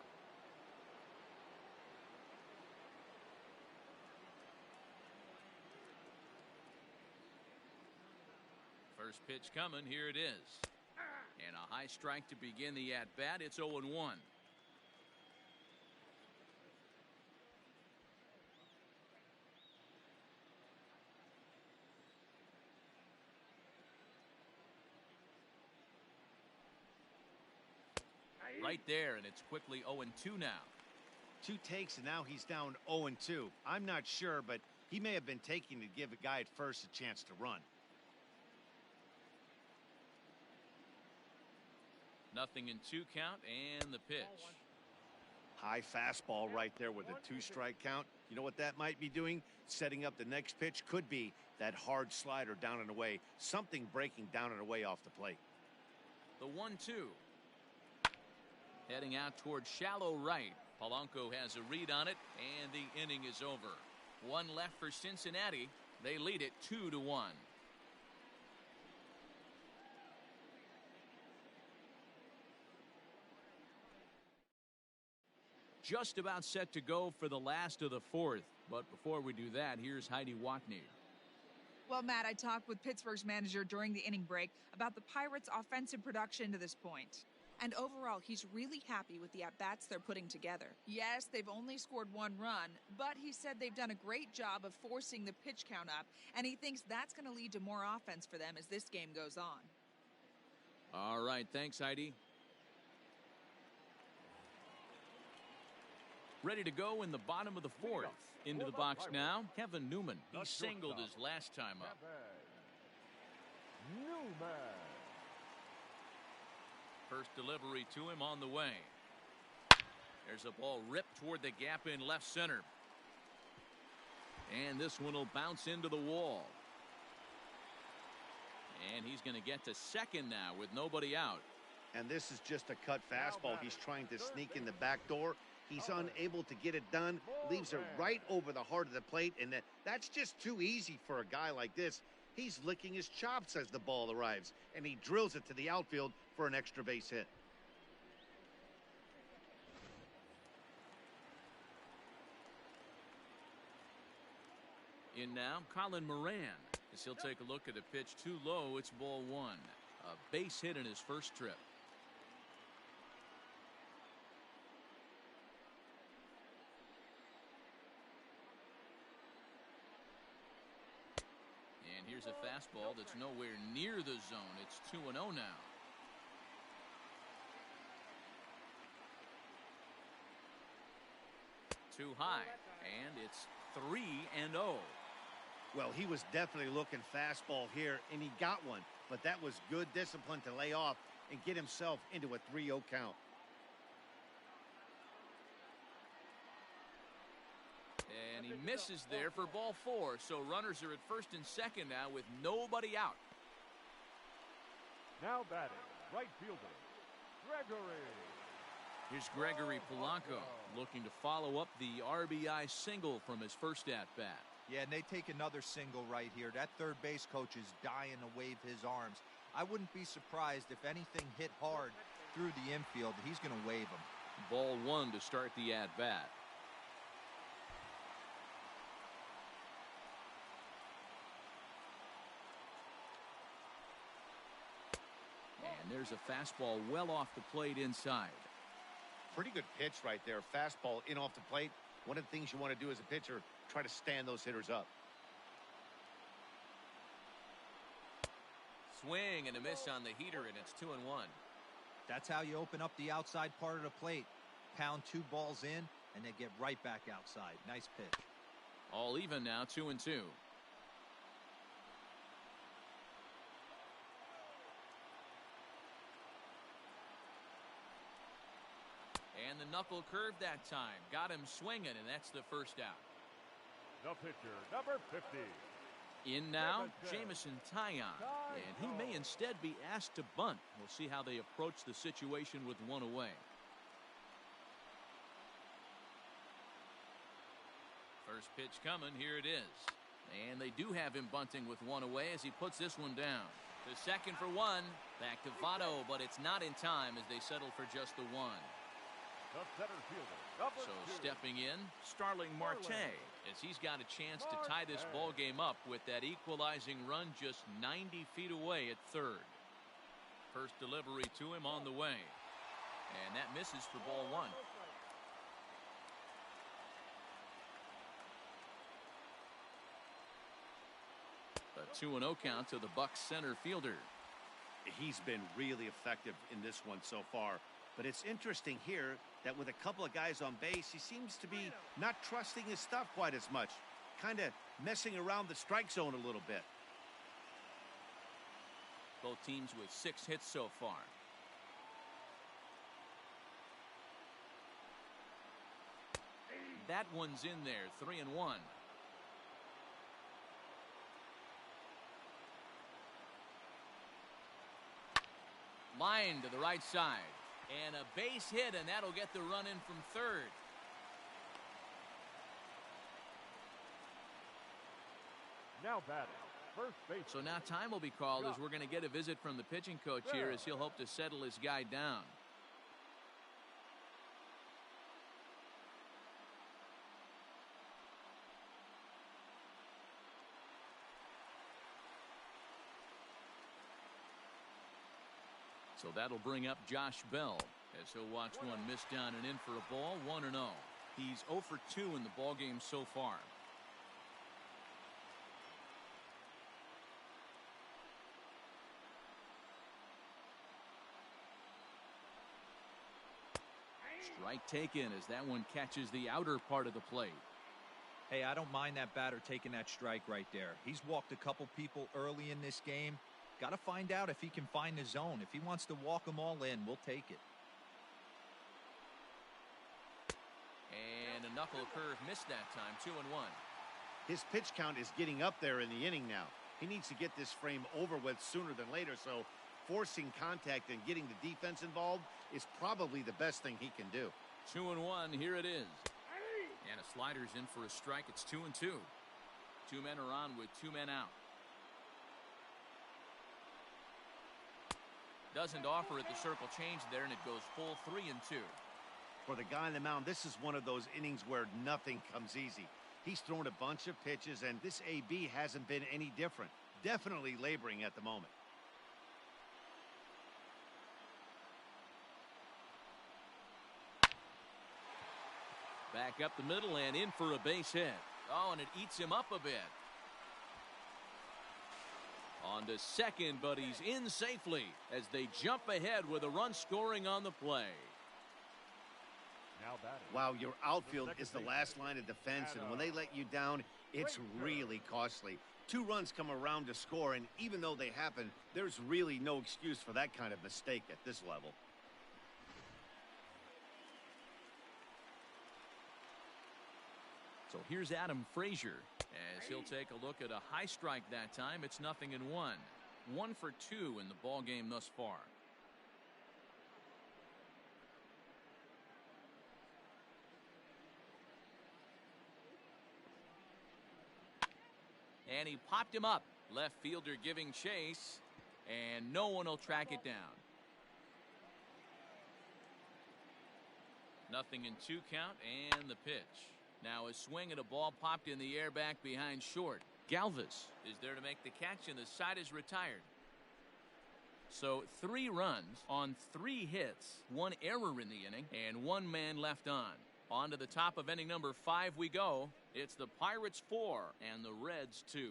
First pitch coming. Here it is. And a high strike to begin the at-bat. It's 0-1. Right there, and it's quickly 0-2 now. 2 takes, and now he's down 0-2. I'm not sure, but he may have been taking to give a guy at first a chance to run. Nothing in 2 count, and the pitch. High fastball right there with a 2-strike count. You know what that might be doing? Setting up the next pitch. Could be that hard slider down and away. Something breaking down and away off the plate. The 1-2. Heading out towards shallow right. Polanco has a read on it, and the inning is over. 1 left for Cincinnati. They lead it 2-1. Just about set to go for the last of the 4th. But before we do that, here's Heidi Watney. Well, Matt, I talked with Pittsburgh's manager during the inning break about the Pirates' offensive production to this point. And overall, he's really happy with the at-bats they're putting together. Yes, they've only scored 1 run, but he said they've done a great job of forcing the pitch count up, and he thinks that's going to lead to more offense for them as this game goes on. All right, thanks, Heidi. Ready to go in the bottom of the 4th. Into the box now, Kevin Newman. He singled his last time up. Newman. First delivery to him on the way. There's a ball ripped toward the gap in left center. And this one will bounce into the wall. And he's going to get to second now with nobody out. And this is just a cut fastball. He's trying to sneak in the back door. He's unable to get it done, leaves it right over the heart of the plate, and that's just too easy for a guy like this. He's licking his chops as the ball arrives, and he drills it to the outfield for an extra base hit. In now, Colin Moran, as he'll take a look at a pitch too low. It's ball one. A base hit in his first trip. And here's a fastball that's nowhere near the zone. It's 2-0 now. Too high, and it's 3-0. Well, he was definitely looking fastball here, and he got one. But that was good discipline to lay off and get himself into a 3-0 count. And he misses there for ball four. So runners are at first and second now with nobody out. Now batting, right fielder, Gregory. Here's Gregory Polanco looking to follow up the RBI single from his first at-bat. Yeah, and they take another single right here. That third base coach is dying to wave his arms. I wouldn't be surprised if anything hit hard through the infield. He's going to wave them. Ball one to start the at-bat. And there's a fastball well off the plate inside. Pretty good pitch right there. Fastball in off the plate. One of the things you want to do as a pitcher, try to stand those hitters up. Swing and a miss on the heater, and it's 2-1. That's how you open up the outside part of the plate. Pound two balls in, and they get right back outside. Nice pitch. All even now, 2-2. And the knuckle curve that time. Got him swinging, and that's the first out. The pitcher, number 50. In now, Jameson Taillon. And he may instead be asked to bunt. We'll see how they approach the situation with one away. First pitch coming. Here it is. And they do have him bunting with one away as he puts this one down. To second for one. Back to Votto, but it's not in time as they settle for just the one. The center fielder, number So 2. stepping in, Starling Marte, as he's got a chance to tie this ball game up with that equalizing run just 90 feet away at third. First delivery to him on the way. And that misses for ball one. A 2-0 count to the Bucs center fielder. He's been really effective in this one so far. But it's interesting here that with a couple of guys on base, he seems to be not trusting his stuff quite as much. Kind of messing around the strike zone a little bit. Both teams with 6 hits so far. That one's in there, 3-1. Line to the right side. And a base hit, and that'll get the run in from third. Now batting, first base. So now time will be called as we're going to get a visit from the pitching coach here as he'll hope to settle his guy down. So that'll bring up Josh Bell as he'll watch one miss down and in for a ball, 1-0. He's 0 for 2 in the ballgame so far. Strike taken as that one catches the outer part of the plate. Hey, I don't mind that batter taking that strike right there. He's walked a couple people early in this game. Got to find out if he can find the zone. If he wants to walk them all in, we'll take it. And a knuckle curve missed that time, 2-1. His pitch count is getting up there in the inning now. He needs to get this frame over with sooner than later, so forcing contact and getting the defense involved is probably the best thing he can do. 2-1, here it is. And a slider's in for a strike. It's 2-2. Two men are on with two men out. Doesn't offer at the circle change there, and it goes full 3-2. For the guy on the mound, this is one of those innings where nothing comes easy. He's thrown a bunch of pitches, and this AB hasn't been any different. Definitely laboring at the moment. Back up the middle and in for a base hit. Oh, and it eats him up a bit. On to second, but he's in safely as they jump ahead with a run scoring on the play. Now batting. Wow, your outfield is the last line of defense, and when they let you down, it's really costly. 2 runs come around to score, and even though they happen, there's really no excuse for that kind of mistake at this level. So here's Adam Frazier as he'll take a look at a high strike that time. It's 0-1. 1 for 2 in the ball game thus far. And he popped him up. Left fielder giving chase, and no one will track it down. 0-2 count and the pitch. Now a swing and a ball popped in the air back behind short. Galvis is there to make the catch, and the side is retired. So 3 runs on 3 hits, 1 error in the inning, and 1 man left on. On to the top of inning number 5 we go. It's the Pirates 4 and the Reds 2.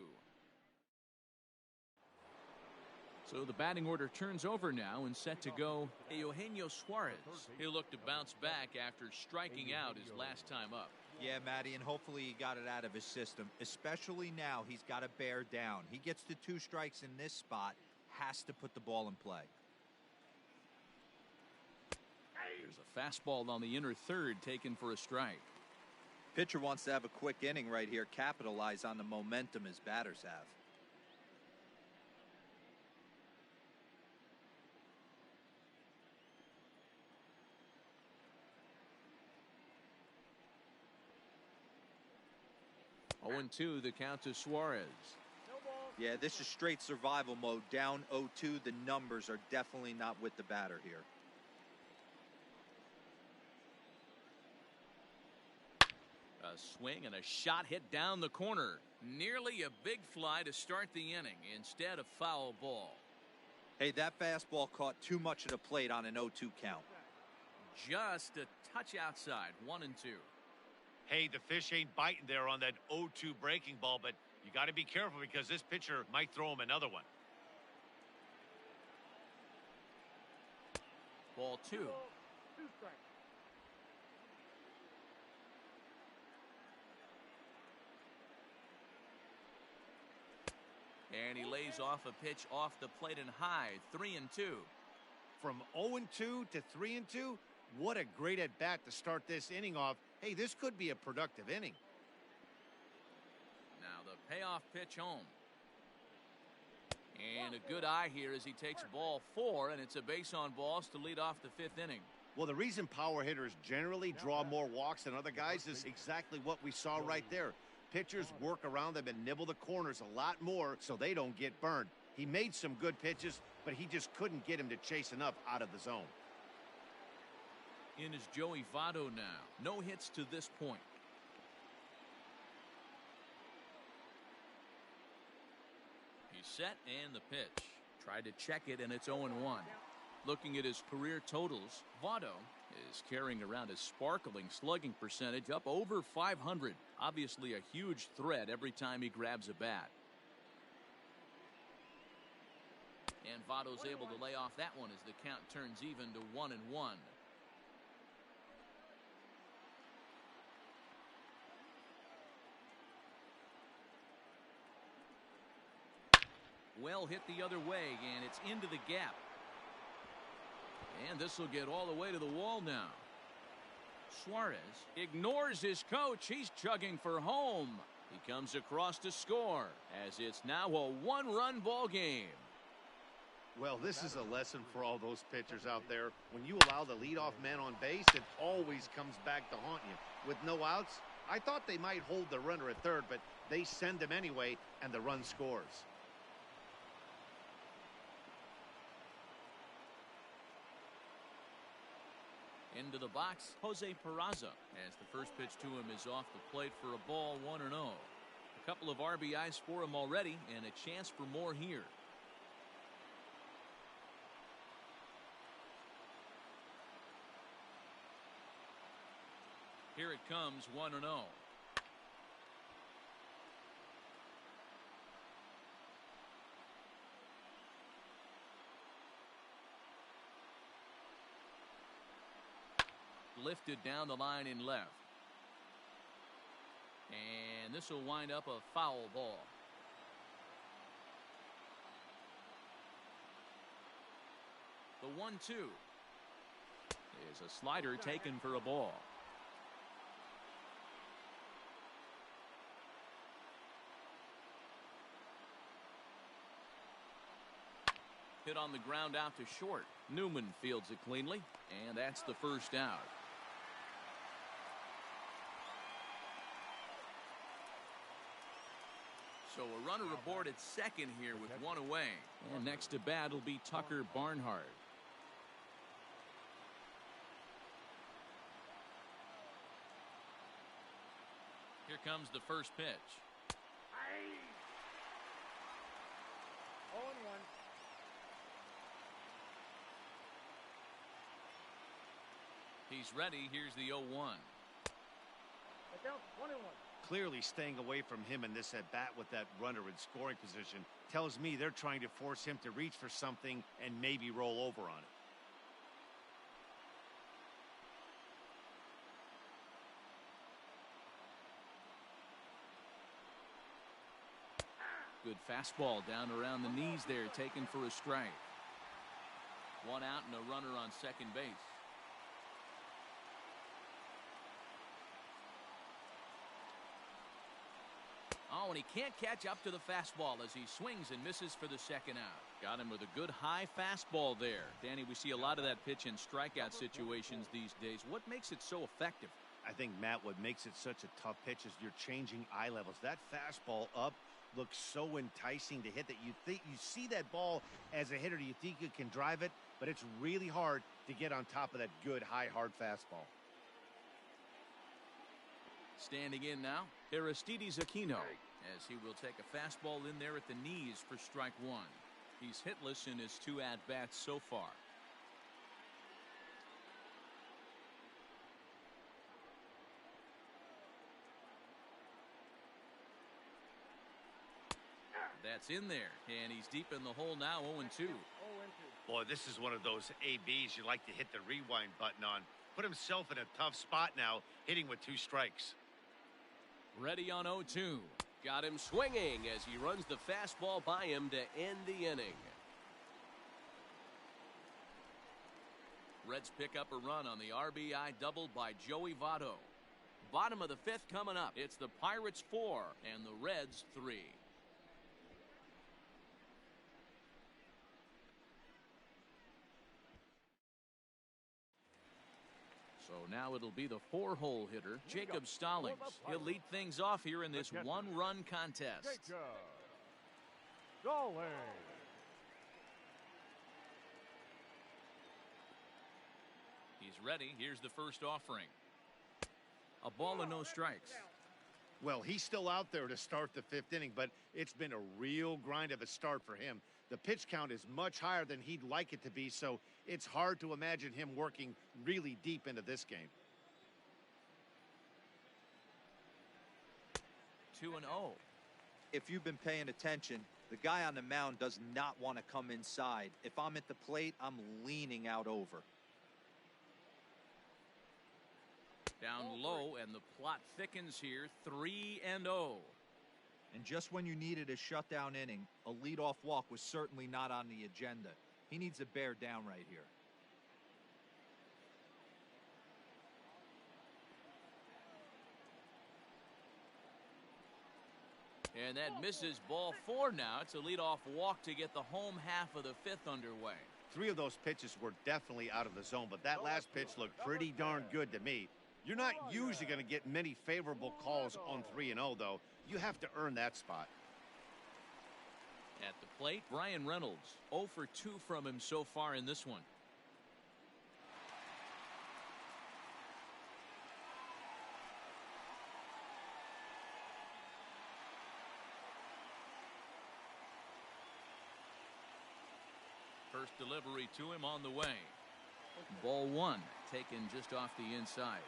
So the batting order turns over now and set to go Eugenio Suarez. He'll look to bounce back after striking out his last time up. Yeah, Matty, and hopefully he got it out of his system. Especially now, he's got to bear down. He gets to 2 strikes in this spot, has to put the ball in play. There's a fastball on the inner third taken for a strike. Pitcher wants to have a quick inning right here, capitalize on the momentum his batters have. Oh, 0-2 the count to Suarez. Yeah, this is straight survival mode. Down 0-2. The numbers are definitely not with the batter here. A swing and a shot hit down the corner. Nearly a big fly to start the inning instead of foul ball. Hey, that fastball caught too much of the plate on an 0-2 count. Just a touch outside. 1-2. Hey, the fish ain't biting there on that 0-2 breaking ball, but you got to be careful because this pitcher might throw him another one. Ball 2. And he lays off a pitch off the plate and high. 3-2. From 0-2 to 3-2, what a great at bat to start this inning off. Hey, this could be a productive inning. Now the payoff pitch home. And a good eye here as he takes ball 4, and it's a base on balls to lead off the 5th inning. Well, the reason power hitters generally draw more walks than other guys is exactly what we saw right there. Pitchers work around them and nibble the corners a lot more so they don't get burned. He made some good pitches, but he just couldn't get him to chase enough out of the zone. In is Joey Votto now. No hits to this point. He's set and the pitch. Tried to check it, and it's 0-1. Looking at his career totals, Votto is carrying around a sparkling slugging percentage up over 500. Obviously a huge threat every time he grabs a bat. And Votto's able to lay off that one as the count turns even to 1-1. Well hit the other way, and it's into the gap. And this will get all the way to the wall now. Suarez ignores his coach. He's chugging for home. He comes across to score as it's now a 1-run ball game. Well, this is a lesson for all those pitchers out there. When you allow the leadoff man on base, it always comes back to haunt you. With no outs, I thought they might hold the runner at third, but they send him anyway, and the run scores. Into the box, Jose Peraza, as the first pitch to him is off the plate for a ball, 1-0. A couple of RBIs for him already, and a chance for more here. Here it comes, 1-0. Lifted down the line in left. And this will wind up a foul ball. The 1-2 is a slider taken for a ball. Hit on the ground out to short. Newman fields it cleanly, and that's the first out. So a runner aboard at second here with one away. And next to bat will be Tucker Barnhart. Here comes the first pitch. 0-1. He's ready. Here's the 0-1. Count 1-1. Clearly staying away from him in this at-bat with that runner in scoring position tells me they're trying to force him to reach for something and maybe roll over on it. Good fastball down around the knees there, taken for a strike. One out and a runner on second base. Oh, and he can't catch up to the fastball as he swings and misses for the second out. Got him with a good high fastball there. Danny, we see a lot of that pitch in strikeout situations these days. What makes it so effective? I think, Matt, what makes it such a tough pitch is you're changing eye levels. That fastball up looks so enticing to hit that you think you see that ball as a hitter, you think you can drive it, but it's really hard to get on top of that good high hard fastball. Standing in now, Aristides Aquino, as he will take a fastball in there at the knees for strike one. He's hitless in his 2 at-bats so far. That's in there, and he's deep in the hole now, 0-2. Boy, this is one of those ABs you like to hit the rewind button on. Put himself in a tough spot now, hitting with 2 strikes. Ready on 0-2. Got him swinging as he runs the fastball by him to end the inning. Reds pick up a run on the RBI double by Joey Votto. Bottom of the 5th coming up. It's the Pirates 4 and the Reds 3. So now it'll be the 4-hole hitter, Jacob Stallings. He'll lead things off here in this 1-run contest. Jacob Stallings. He's ready. Here's the first offering. A ball and no strikes. Well, he's still out there to start the 5th inning, but it's been a real grind of a start for him. The pitch count is much higher than he'd like it to be, so it's hard to imagine him working really deep into this game. 2-0. If you've been paying attention, the guy on the mound does not want to come inside. If I'm at the plate, I'm leaning out over. Down low, and the plot thickens here, 3-0. And just when you needed a shutdown inning, a leadoff walk was certainly not on the agenda. He needs to bear down right here. And that misses ball 4 now. It's a leadoff walk to get the home half of the 5th underway. 3 of those pitches were definitely out of the zone, but that last pitch looked pretty darn good to me. You're not usually going to get many favorable calls on 3-0, though. You have to earn that spot. At the plate, Brian Reynolds. 0 for 2 from him so far in this one. First delivery to him on the way. Ball 1 taken just off the inside.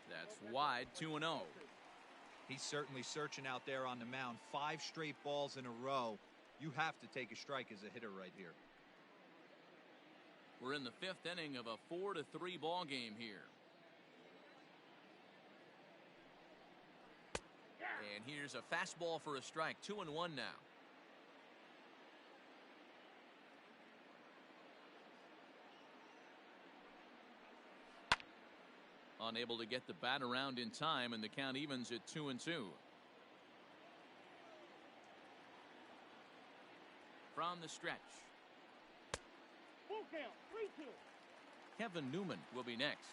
That's wide, 2-0. He's certainly searching out there on the mound. 5 straight balls in a row. You have to take a strike as a hitter right here. We're in the 5th inning of a 4-3 ball game here. And here's a fastball for a strike. 2-1 now. Unable to get the bat around in time, and the count evens at 2-2. From the stretch. Full count, 3-2. Kevin Newman will be next.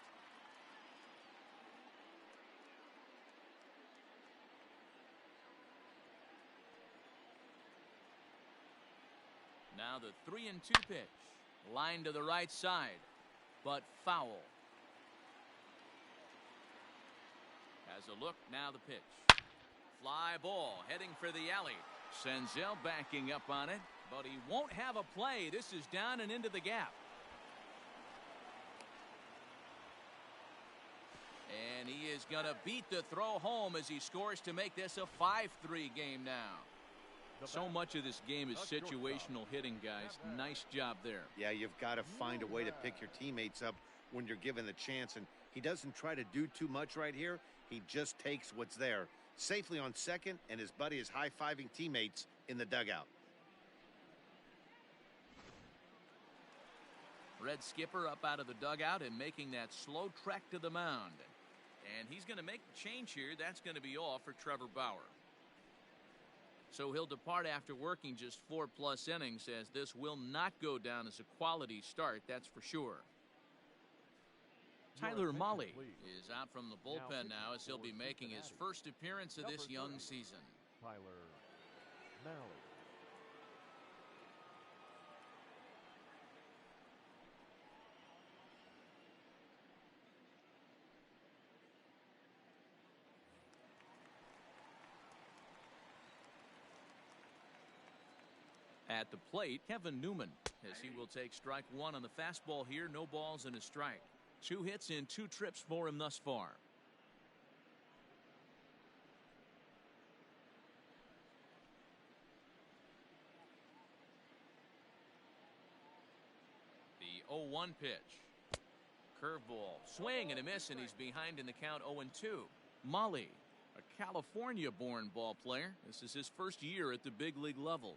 Now the 3-2 pitch. Line to the right side, but foul. Has a look, now the pitch. Fly ball heading for the alley. Senzel backing up on it, but he won't have a play. This is down and into the gap. And he is going to beat the throw home as he scores to make this a 5-3 game now. So much of this game is situational hitting, guys. Nice job there. Yeah, you've got to find a way to pick your teammates up when you're given the chance, and he doesn't try to do too much right here. He just takes what's there. Safely on second, and his buddy is high-fiving teammates in the dugout. Red skipper up out of the dugout and making that slow trek to the mound. And he's going to make the change here. That's going to be all for Trevor Bauer. So he'll depart after working just 4+ innings, as this will not go down as a quality start, that's for sure. Tyler Mahle is out from the bullpen now as he'll be making his first appearance of this young season. Tyler Mahle. At the plate, Kevin Newman, as he will take strike 1 on the fastball here. No balls and a strike. 2 hits in 2 trips for him thus far. The 0-1 pitch. Curveball. Swing and a miss, and he's behind in the count 0-2. Mahle, a California-born ball player. This is his first year at the big league level.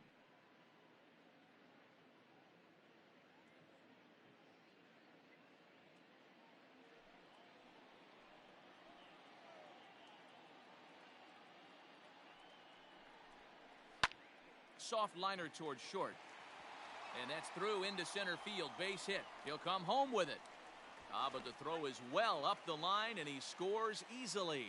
Soft liner towards short. And that's through into center field. Base hit. He'll come home with it. But the throw is well up the line, and he scores easily.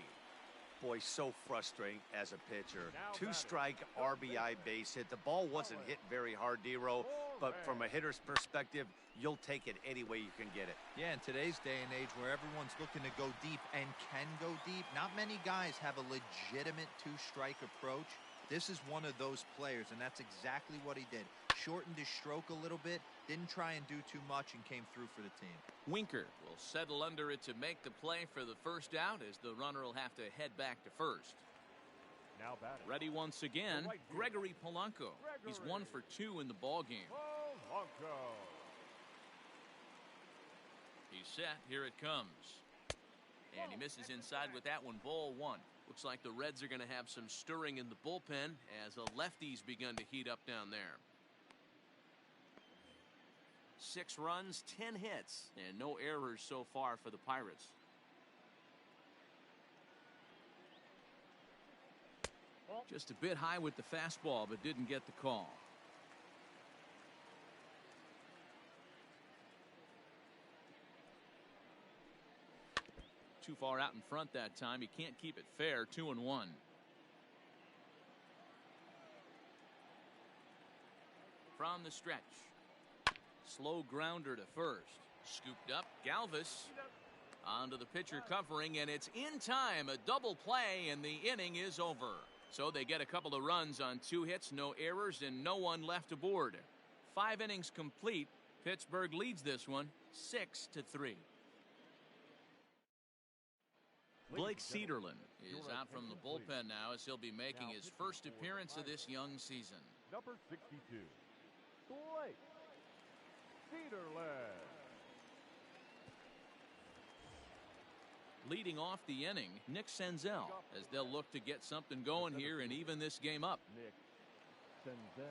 Boy, so frustrating as a pitcher. 2-strike RBI base hit. The ball wasn't hit very hard, D-Row, but from a hitter's perspective, you'll take it any way you can get it. Yeah, in today's day and age where everyone's looking to go deep and can go deep, not many guys have a legitimate 2-strike approach. This is one of those players, and that's exactly what he did. Shortened his stroke a little bit, didn't try and do too much, and came through for the team. Winker will settle under it to make the play for the first out, as the runner will have to head back to first. Now batting. Ready once again, Gregory Polanco. He's 1 for 2 in the ball game. Polanco. He's set. Here it comes. And he misses inside with that one. Ball 1. Looks like the Reds are going to have some stirring in the bullpen as a lefty's begun to heat up down there. 6 runs, 10 hits, and no errors so far for the Pirates. Just a bit high with the fastball, but didn't get the call. Too far out in front that time. He can't keep it fair. 2-1. From the stretch. Slow grounder to first. Scooped up. Galvis onto the pitcher covering, and it's in time. A double play, and the inning is over. So they get a couple of runs on 2 hits, no errors, and no one left aboard. 5 innings complete. Pittsburgh leads this one 6-3. Blake Cederlin is out from the bullpen now, as he'll be making his first appearance of this young season. Number 62, Blake Cederlin. Leading off the inning, Nick Senzel, as they'll look to get something going here and even this game up. Nick Senzel.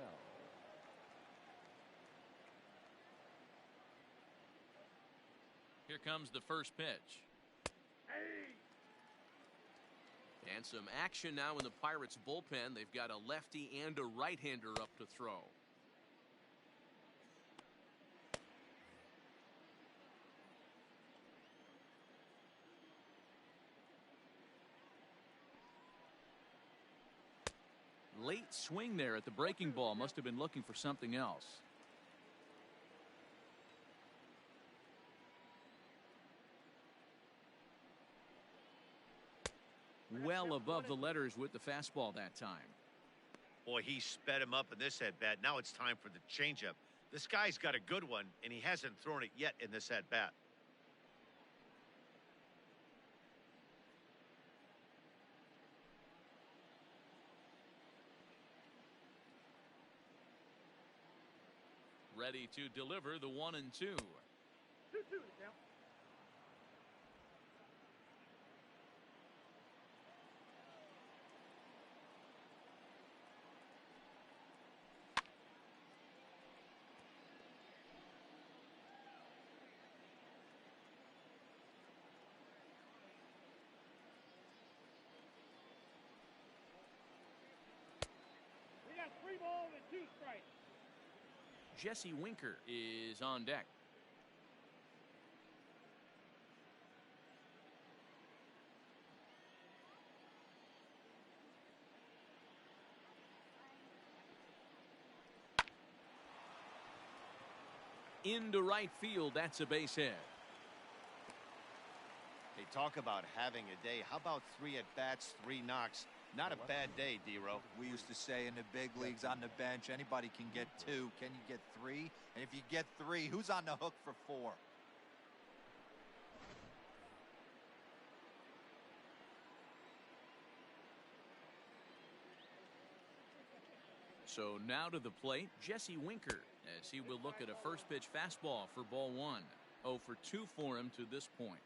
Here comes the first pitch. And some action now in the Pirates bullpen. They've got a lefty and a right-hander up to throw. Late swing there at the breaking ball. Must have been looking for something else. Well above the letters with the fastball that time. Boy, he sped him up in this at-bat. Now it's time for the changeup. This guy's got a good one, and he hasn't thrown it yet in this at-bat. Ready to deliver the 1-2. 2-2 now. We got 3 balls and 2 strikes. Jesse Winker is on deck. Into right field. That's a base hit. They talk about having a day. How about 3 at-bats, 3 knocks? Not a bad day, D-Row. We used to say in the big leagues on the bench, anybody can get 2. Can you get 3? And if you get 3, who's on the hook for 4? So now to the plate, Jesse Winker, as he will look at a first pitch fastball for ball 1. 0 for 2 for him to this point.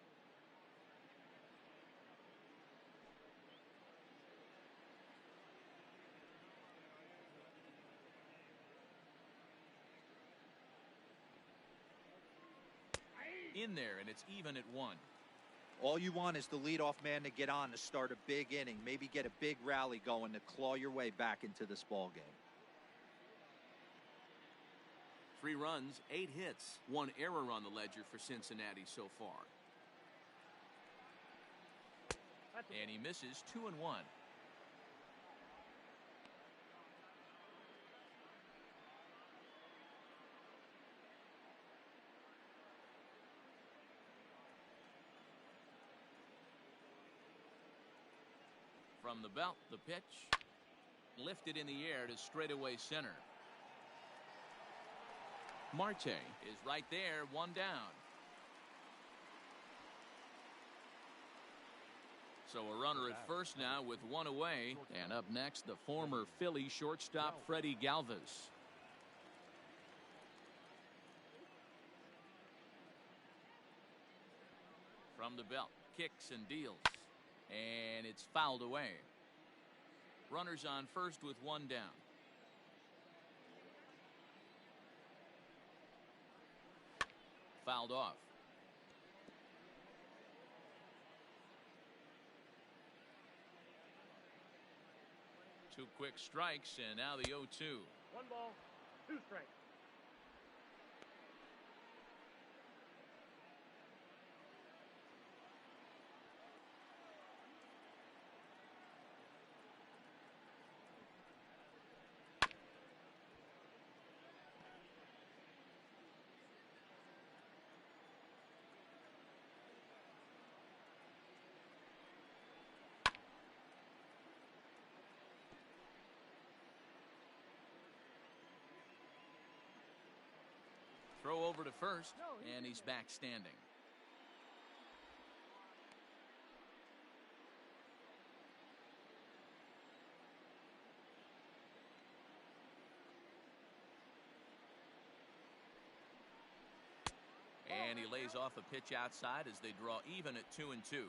In there, and it's even at 1. All you want is the leadoff man to get on to start a big inning, maybe get a big rally going to claw your way back into this ball game. 3 runs, 8 hits, 1 error on the ledger for Cincinnati so far. And he misses. 2-1. From the belt, the pitch lifted in the air to straightaway center. Marte is right there, 1 down. So a runner at first now with 1 away. And up next, the former Philly shortstop Freddie Galvis. From the belt, kicks and deals. And it's fouled away. Runners on first with 1 down. fouled off. Two quick strikes, and now the 0-2. 1 ball, 2 strikes. Throw over to first, and he's back standing. And he lays off a pitch outside as they draw even at 2-2.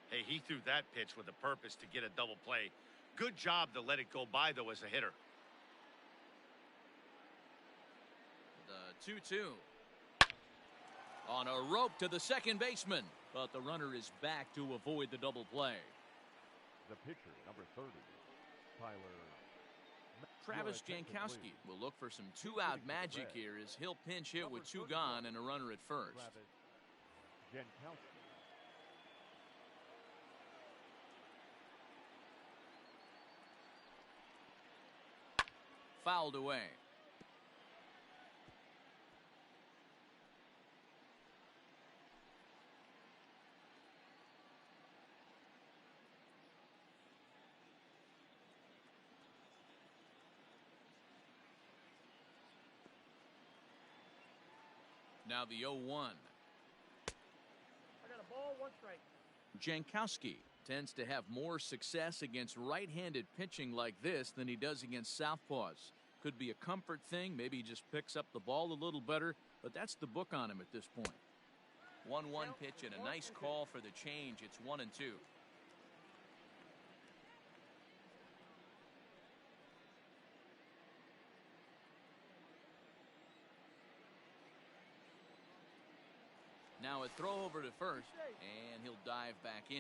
Hey, he threw that pitch with a purpose to get a double play. Good job to let it go by, though, as a hitter. The 2-2. On a rope to the second baseman, but the runner is back to avoid the double play. The pitcher, number 30, Tyler. Travis Jankowski will look for some two-out magic here as he'll pinch hit with 2 gone and a runner at first. Travis Jankowski. Fouled away. Now the 0-1. I got a ball, 1 strike. Jankowski tends to have more success against right-handed pitching like this than he does against southpaws. Could be a comfort thing. Maybe he just picks up the ball a little better, but that's the book on him at this point. 1-1 pitch and a nice call for the change. It's 1-2. Now a throw over to first, and he'll dive back in.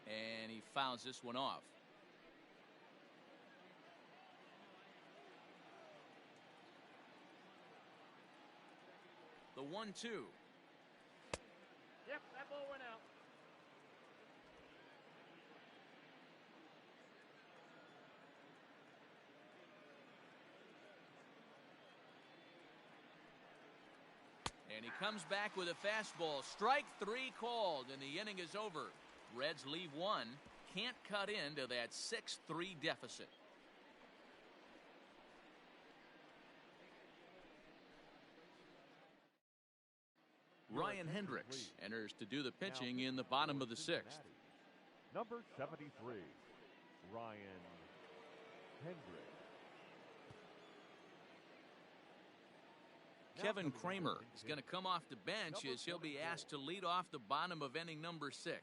And he fouls this one off. The 1-2. Yep, that ball went out. And he comes back with a fastball. Strike 3 called, and the inning is over. Reds leave 1. Can't cut into that 6-3 deficit. Ryan Hendricks enters to do the pitching in the bottom of the 6th. Number 73, Ryan Hendricks. Kevin Kramer is going to come off the bench as he'll be asked to lead off the bottom of inning number 6.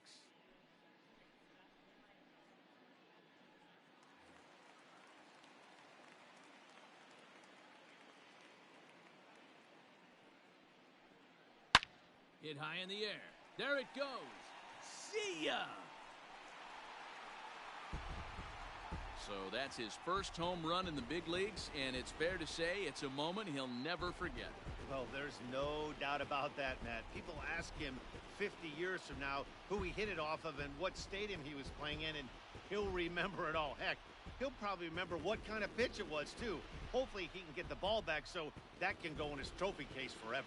Hit high in the air. There it goes. See ya! So that's his first home run in the big leagues, and it's fair to say it's a moment he'll never forget. Well, there's no doubt about that, Matt. People ask him 50 years from now who he hit it off of and what stadium he was playing in, and he'll remember it all. Heck, he'll probably remember what kind of pitch it was, too. Hopefully he can get the ball back so that can go in his trophy case forever.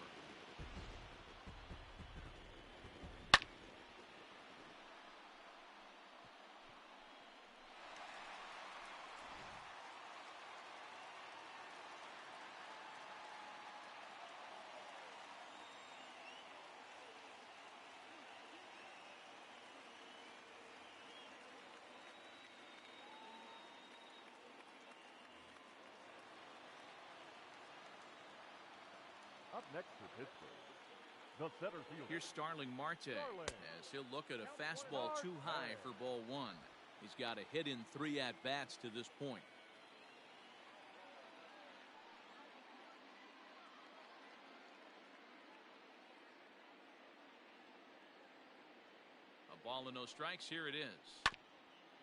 Up next for Pittsburgh, the center fielder. Here's Starling Marte as he'll look at a fastball too high for ball one. He's got a hit in 3 at-bats to this point. A ball and no strikes. Here it is.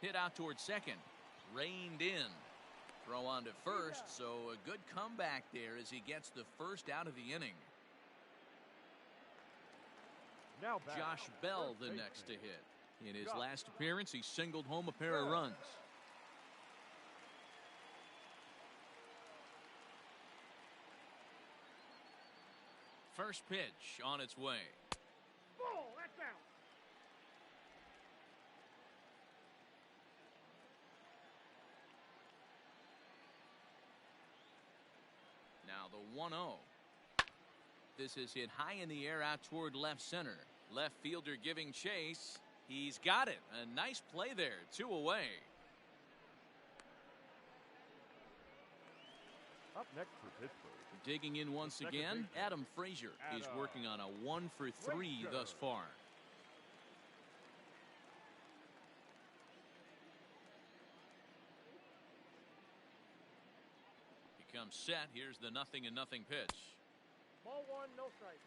Hit out towards second. Reined in. Throw on to first, so a good comeback there as he gets the first out of the inning. Now Josh Bell the next to hit. In his last appearance, he singled home a pair of runs. First pitch on its way. Ball, that's out. Now the 1-0. This is hit high in the air out toward left center. Left fielder giving chase. He's got it. A nice play there. 2 away. Up next for Pittsburgh. Digging in once again, Adam Frazier. He's working on a 1 for 3 thus far. He comes set. Here's the 0-0 pitch. Ball 1, no strike.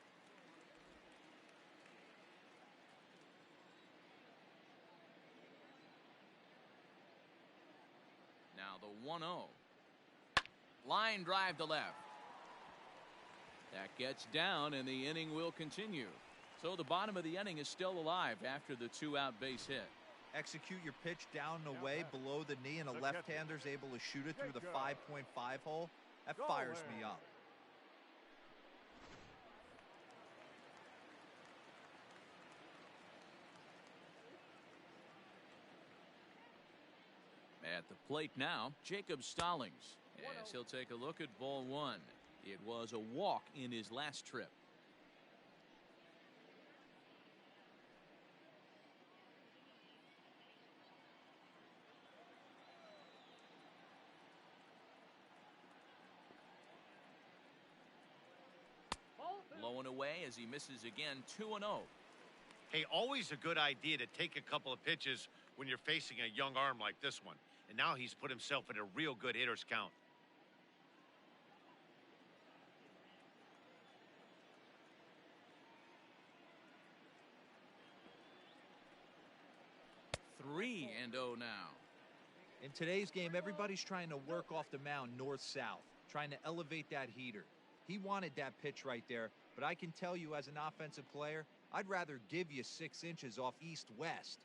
Now the 1-0. Line drive to left. That gets down, and the inning will continue. So the bottom of the inning is still alive after the 2-out base hit. Execute your pitch down and away below the knee, and a left-hander's able to shoot it through the 5.5 hole. That fires me up. At the plate now, Jacob Stallings, as he'll take a look at ball 1. It was a walk in his last trip. Low and away as he misses again. 2-0. Hey, always a good idea to take a couple of pitches when you're facing a young arm like this one. And now he's put himself in a real good hitter's count. Three and 0 now. In today's game, everybody's trying to work off the mound north-south, trying to elevate that heater. He wanted that pitch right there, but I can tell you as an offensive player, I'd rather give you 6 inches off east-west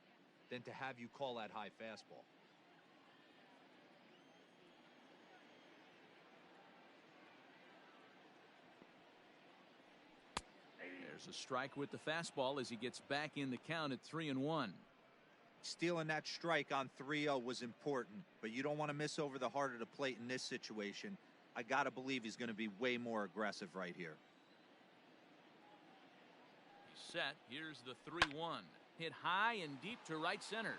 than to have you call that high fastball. There's a strike with the fastball as he gets back in the count at 3-1. Stealing that strike on 3-0 was important, but you don't want to miss over the heart of the plate in this situation. I got to believe he's going to be way more aggressive right here. He's set. Here's the 3-1. Hit high and deep to right center.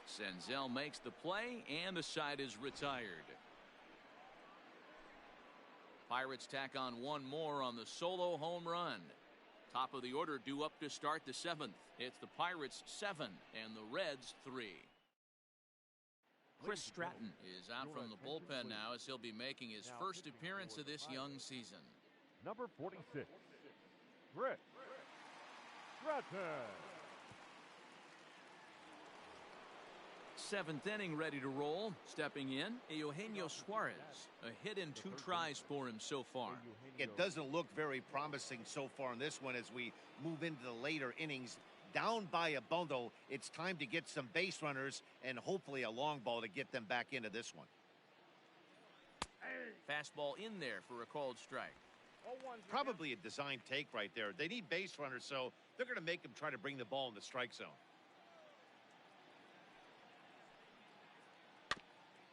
Senzel makes the play, and the side is retired. Pirates tack on one more on the solo home run. Top of the order due up to start the 7th. It's the Pirates 7 and the Reds 3. Chris Stratton is out from the bullpen now as he'll be making his first appearance of this young season. Number 46, Chris Stratton. 7th inning ready to roll. Stepping in, Eugenio Suarez. A hit in 2 tries for him so far. It doesn't look very promising so far in this one as we move into the later innings. Down by a bundle, it's time to get some base runners and hopefully a long ball to get them back into this one. Fastball in there for a called strike. Probably a design take right there. They need base runners, so they're going to make them try to bring the ball in the strike zone.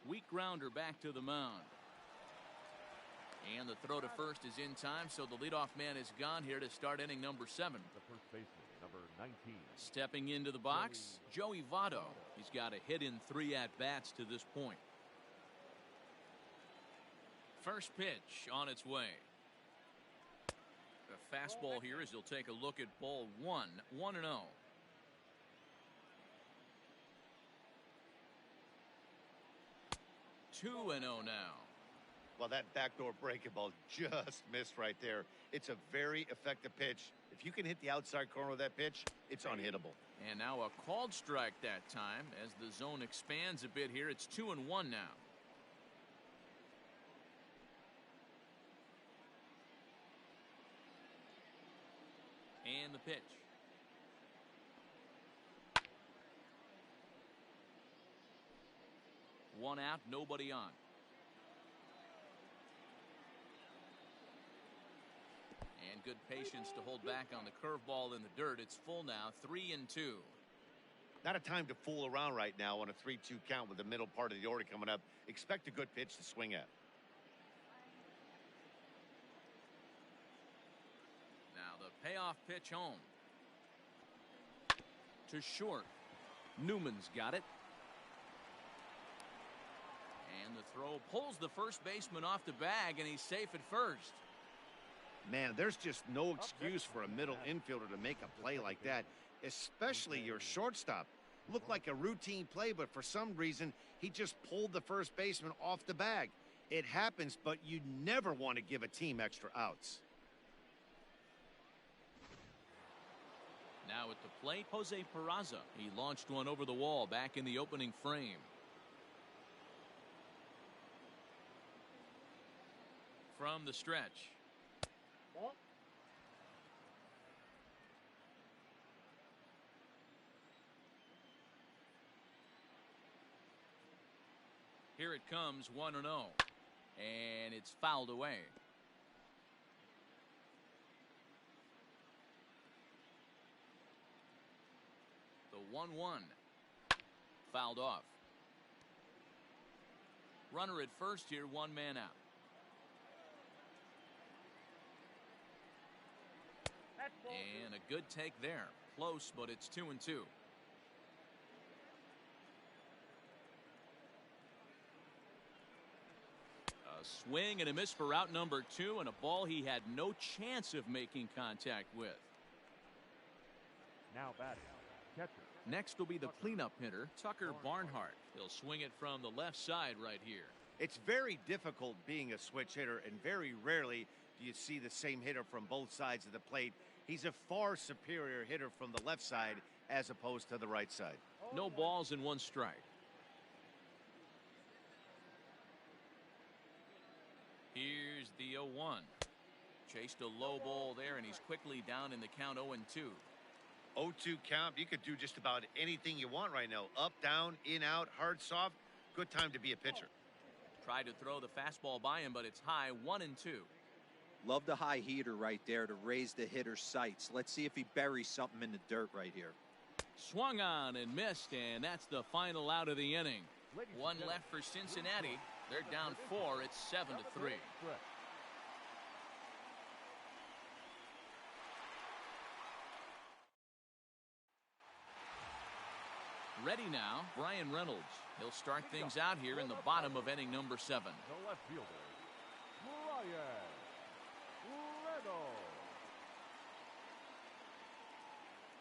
Weak grounder back to the mound. And the throw to first is in time, so the leadoff man is gone here to start inning number 7. The first baseman, number 19. Stepping into the box, Joey Votto. He's got a hit in 3 at-bats to this point. First pitch on its way. A fastball here as he'll take a look at ball one. 1-0. 2-0 now. Well, that backdoor breaking ball just missed right there. It's a very effective pitch. If you can hit the outside corner of that pitch, it's unhittable. And now a called strike that time as the zone expands a bit here. It's 2-1 now. And the pitch. One out, nobody on. And good patience to hold back on the curveball in the dirt. It's full now, 3-2. Not a time to fool around right now on a 3-2 count with the middle part of the order coming up. Expect a good pitch to swing at. Now the payoff pitch home. To short. Newman's got it. And the throw pulls the first baseman off the bag, and he's safe at first. Man, there's just no excuse for a middle infielder to make a play like that, especially your shortstop. Looked like a routine play, but for some reason, he just pulled the first baseman off the bag. It happens, but you never want to give a team extra outs. Now at the plate, Jose Peraza. He launched one over the wall back in the opening frame. From the stretch. Here it comes, 1-0. And it's fouled away. The 1-1. Fouled off. Runner at first here, one man out. And a good take there. Close, but it's 2-2. A swing and a miss for out number 2, and a ball he had no chance of making contact with. Now batting, catcher. Next will be the cleanup hitter, Tucker Barnhart. He'll swing it from the left side right here. It's very difficult being a switch hitter, and very rarely do you see the same hitter from both sides of the plate. He's a far superior hitter from the left side as opposed to the right side. No balls and one strike. Here's the 0-1. Chased a low ball there, and he's quickly down in the count 0-2. 0-2 count. You could do just about anything you want right now. Up, down, in, out, hard, soft. Good time to be a pitcher. Tried to throw the fastball by him, but it's high, 1-2. Love the high heater right there to raise the hitter's sights. Let's see if he buries something in the dirt right here. Swung on and missed, and that's the final out of the inning. One left for Cincinnati. They're down 4. It's 7-3. Ready now, Brian Reynolds. He'll start things out here in the bottom of inning number 7. The left fielder, Brian Reynolds.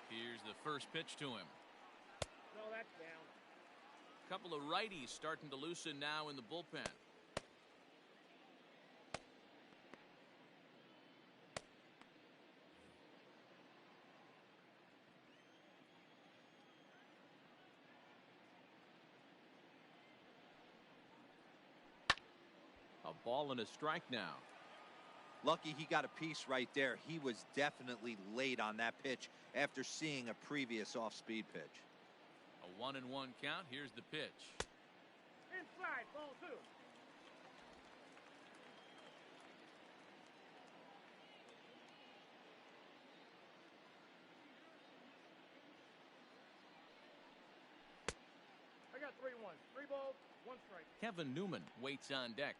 Here's the first pitch to him. No, that's down. Couple of righties starting to loosen now in the bullpen. A ball and a strike now. Lucky he got a piece right there. He was definitely late on that pitch after seeing a previous off-speed pitch. A 1-1 count. Here's the pitch. Inside, ball 2. I got 3-1. 3 balls, 1 strike. Kevin Newman waits on deck.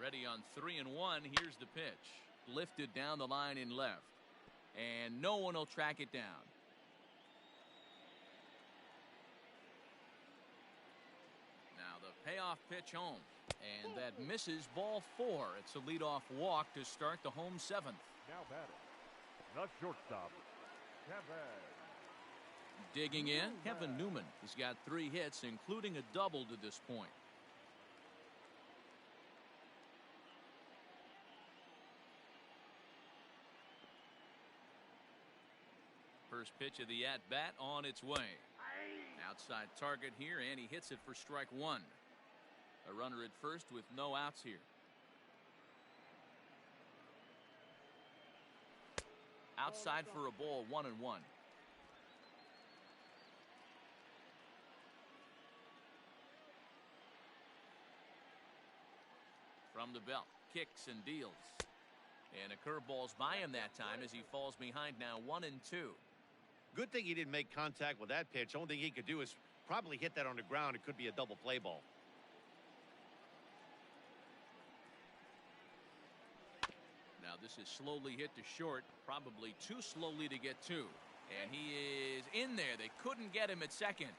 Ready on 3-1. Here's the pitch. Lifted down the line in left. And no one will track it down. Payoff pitch home. And that misses ball 4. It's a leadoff walk to start the home 7th. Now batting, the shortstop, Kevin. Digging in, Kevin Newman. He's got 3 hits, including a double to this point. First pitch of the at-bat on its way. Outside target here, and he hits it for strike 1. A runner at first with no outs here. Outside for a ball, 1-1. From the belt, kicks and deals. And a curveball's by him that time as he falls behind now 1-2. Good thing he didn't make contact with that pitch. Only thing he could do is probably hit that on the ground. It could be a double play ball. Now this is slowly hit to short, probably too slowly to get to. And he is in there. They couldn't get him at second.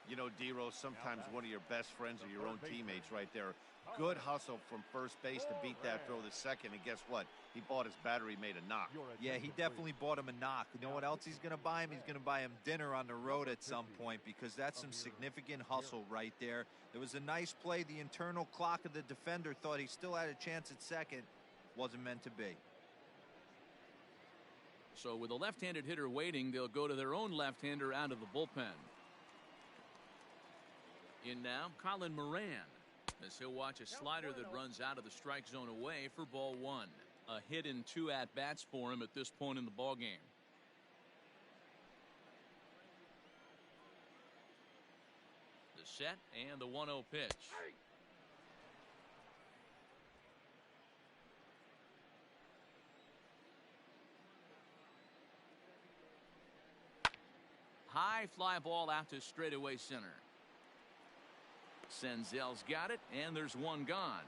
You know, D-Rose, sometimes one of your best friends are your own teammates right there. Good hustle from first base to beat that throw to second. And guess what? He bought his battery, made a knock. Yeah, he definitely bought him a knock. You know what else he's going to buy him? He's going to buy him dinner on the road at some point, because that's some significant hustle right there. There was a nice play. The internal clock of the defender thought he still had a chance at second. Wasn't meant to be. So with a left-handed hitter waiting, they'll go to their own left-hander out of the bullpen. In now, Colin Moran, as he'll watch a slider that runs out of the strike zone away for ball 1. A hit in 2 at-bats for him at this point in the ballgame. The set and the 1-0 pitch. High fly ball out to straightaway center. Senzel's got it, and there's one gone.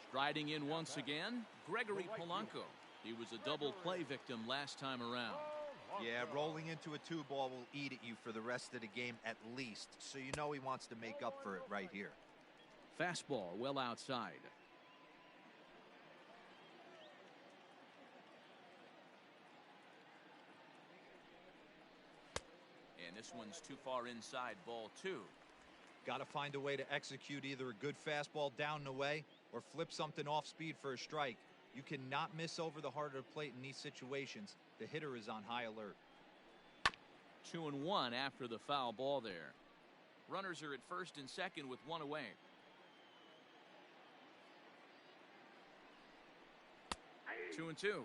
Striding in once again, Gregory Polanco. He was a double play victim last time around. Yeah, rolling into a 2-ball will eat at you for the rest of the game at least, so you know he wants to make up for it right here. Fastball well outside. And this one's too far inside, ball 2. Got to find a way to execute either a good fastball down the way or flip something off speed for a strike. You cannot miss over the heart of the plate in these situations. The hitter is on high alert. 2-1 after the foul ball there. Runners are at first and second with 1 away. Two and two.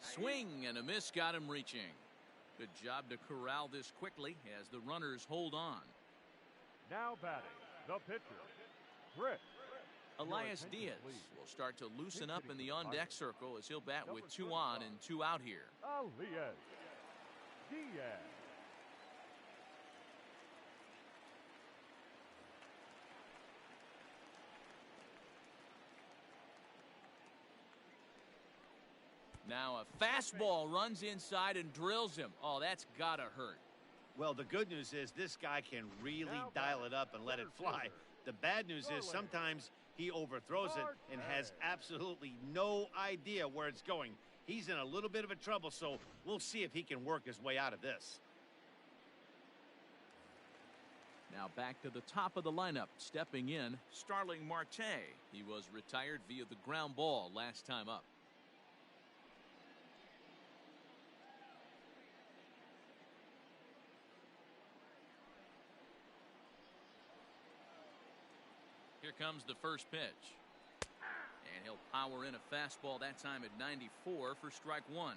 Swing and a miss got him reaching. Good job to corral this quickly as the runners hold on. Now batting, the pitcher, Chris. Elias Diaz will start to loosen up in the on-deck circle as he'll bat with 2 on and 2 out here. Elias Diaz. Now a fastball runs inside and drills him. Oh, that's gotta hurt. Well, the good news is this guy can really dial it up and let it fly. The bad news is sometimes he overthrows it and has absolutely no idea where it's going. He's in a little bit of a trouble, so we'll see if he can work his way out of this. Now back to the top of the lineup. Stepping in, Starling Marte. He was retired via the ground ball last time up. Here comes the first pitch. And he'll power in a fastball that time at 94 for strike 1.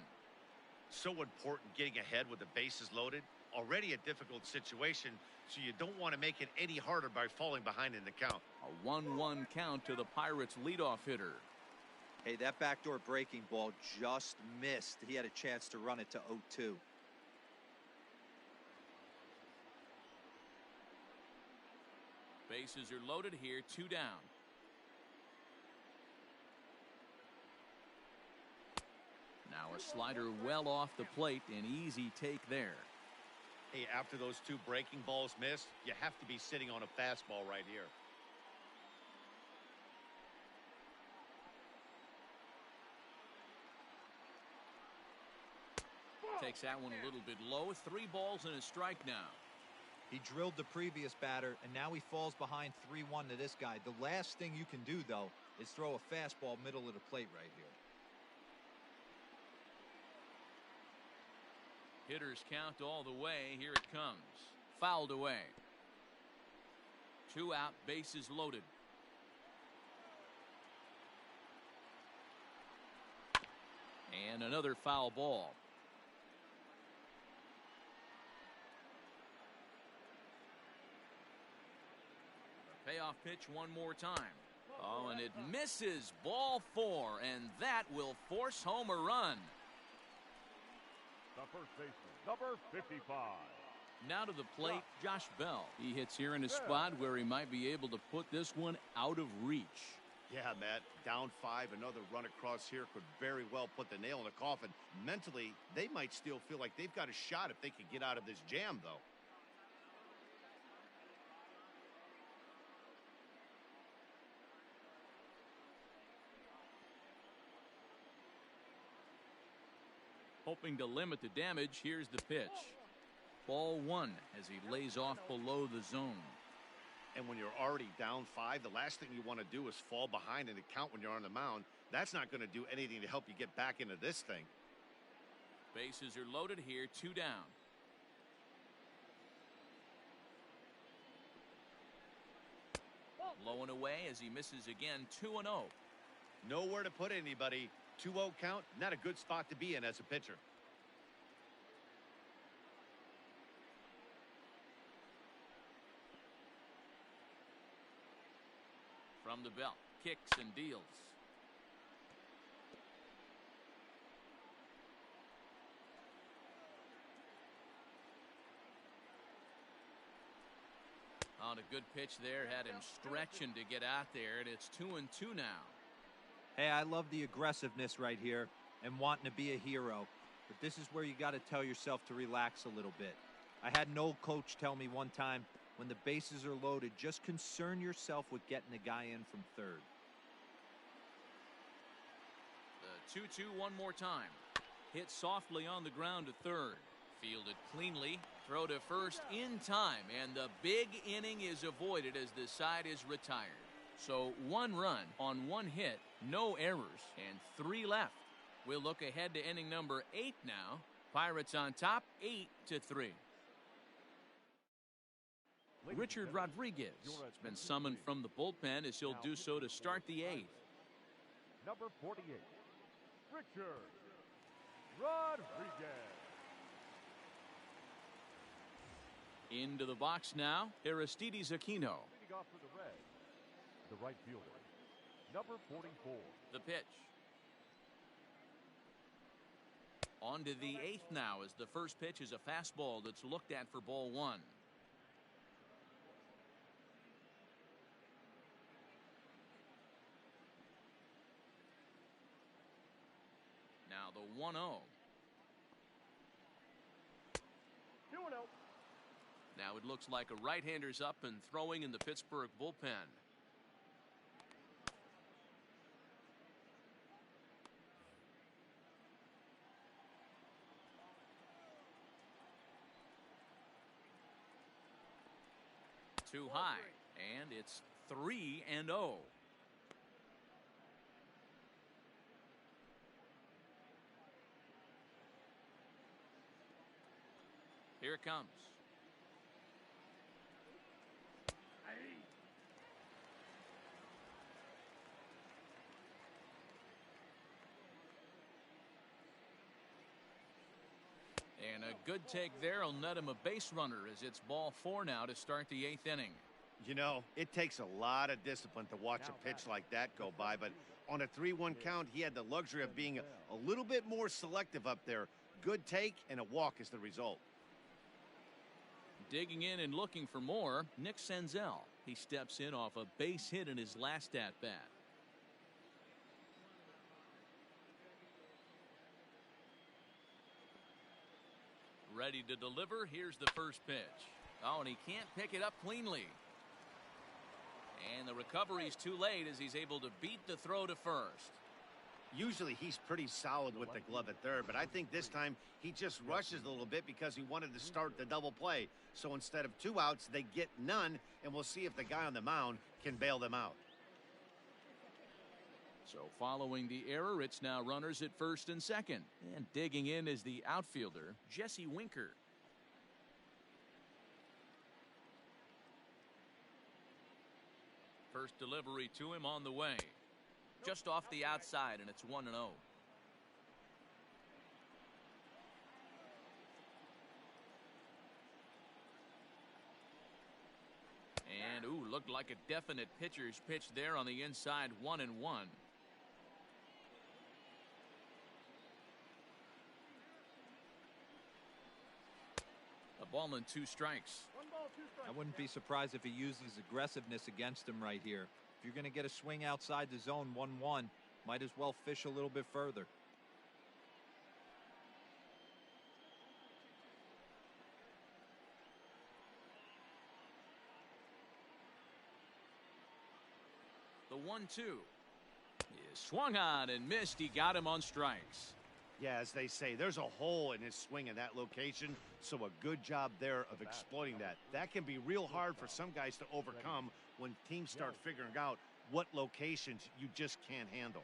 So important getting ahead with the bases loaded. Already a difficult situation, so you don't want to make it any harder by falling behind in the count. A 1-1 count to the Pirates leadoff hitter. Hey, that backdoor breaking ball just missed. He had a chance to run it to 0-2. Bases are loaded here, 2 down. A slider well off the plate, an easy take there. Hey, after those two breaking balls missed, you have to be sitting on a fastball right here. Takes that one a little bit low. 3 balls and a strike now. He drilled the previous batter, and now he falls behind 3-1 to this guy. The last thing you can do, though, is throw a fastball middle of the plate right here. Hitters count all the way. Here it comes. Fouled away. 2 out, bases loaded. And another foul ball. Payoff pitch one more time. Oh, and it misses. Ball 4, and that will force home a run. The first baseman, number 55. Now to the plate, Josh Bell. He hits here in a spot where he might be able to put this one out of reach. Yeah, Matt, down 5, another run across here could very well put the nail in the coffin. Mentally, they might still feel like they've got a shot if they could get out of this jam, though. Hoping to limit the damage, here's the pitch. Ball 1 as he lays off below the zone. And when you're already down 5, the last thing you want to do is fall behind in the count when you're on the mound. That's not going to do anything to help you get back into this thing. Bases are loaded here, 2 down. Low and away as he misses again, 2-0. Nowhere to put anybody. 2-0 count, not a good spot to be in as a pitcher. From the belt, kicks and deals. On a good pitch there, had him stretching to get out there, and it's 2-2 now. Hey, I love the aggressiveness right here and wanting to be a hero. But this is where you got to tell yourself to relax a little bit. I had an old coach tell me one time, when the bases are loaded, just concern yourself with getting the guy in from third. The 2-2 one more time. Hit softly on the ground to third. Fielded cleanly. Throw to first in time. And the big inning is avoided as the side is retired. So 1 run on 1 hit, no errors, and 3 left. We'll look ahead to inning number 8 now. Pirates on top, 8-3. Richard Rodriguez has been summoned from the bullpen as he'll do so to start the 8th. Number 48, Richard Rodriguez. Into the box now, Aristides Aquino. Leading off for the Reds, the right fielder, number 44. The pitch. On to the 8th now as the first pitch is a fastball that's looked at for ball 1. Now the 1-0. 2-0. Now it looks like a right-hander's up and throwing in the Pittsburgh bullpen. Too high, and it's 3-0. Here it comes. And a good take there will net him a base runner as it's ball 4 now to start the 8th inning. You know, it takes a lot of discipline to watch a pitch like that go by, but on a 3-1 count, he had the luxury of being a little bit more selective up there. Good take and a walk is the result. Digging in and looking for more, Nick Senzel. He steps in off a base hit in his last at-bat. Ready to deliver. Here's the first pitch. Oh, and he can't pick it up cleanly. And the recovery's too late as he's able to beat the throw to first. Usually he's pretty solid with the glove at third, but I think this time he just rushes a little bit because he wanted to start the double play. So instead of 2 outs, they get none, and we'll see if the guy on the mound can bail them out. So following the error, it's now runners at first and second. And digging in is the outfielder, Jesse Winker. First delivery to him on the way. Just off the outside, and it's 1-0. And, ooh, looked like a definite pitcher's pitch there on the inside, 1-1. A ball and 2 strikes. I wouldn't be surprised if he uses aggressiveness against him right here. If you're going to get a swing outside the zone 1-1, might as well fish a little bit further. The 1-2 is swung on and missed. He got him on strikes. Yeah, as they say, there's a hole in his swing in that location, so a good job there of exploiting that. That can be real hard for some guys to overcome when teams start figuring out what locations you just can't handle.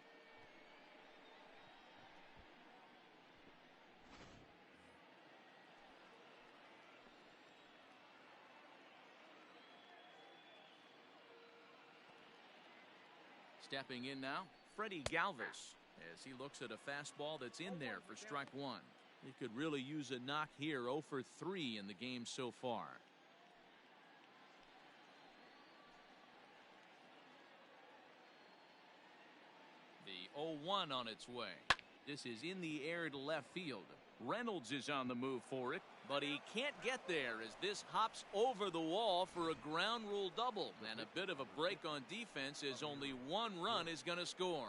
Stepping in now, Freddie Galvis, as he looks at a fastball that's in there for strike 1. He could really use a knock here. 0 for 3 in the game so far. The 0-1 on its way. This is in the air to left field. Reynolds is on the move for it, but he can't get there as this hops over the wall for a ground rule double, and a bit of a break on defense as only 1 run is going to score.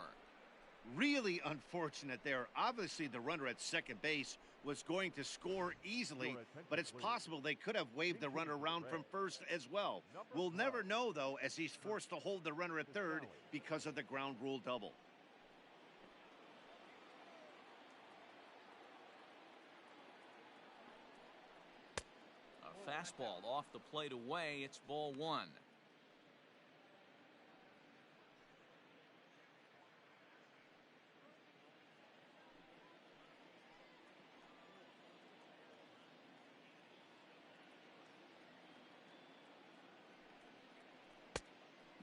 Really unfortunate there. Obviously the runner at second base was going to score easily, but it's possible they could have waved the runner around from first as well. We'll never know, though, as he's forced to hold the runner at third because of the ground rule double. A fastball off the plate away. It's ball 1.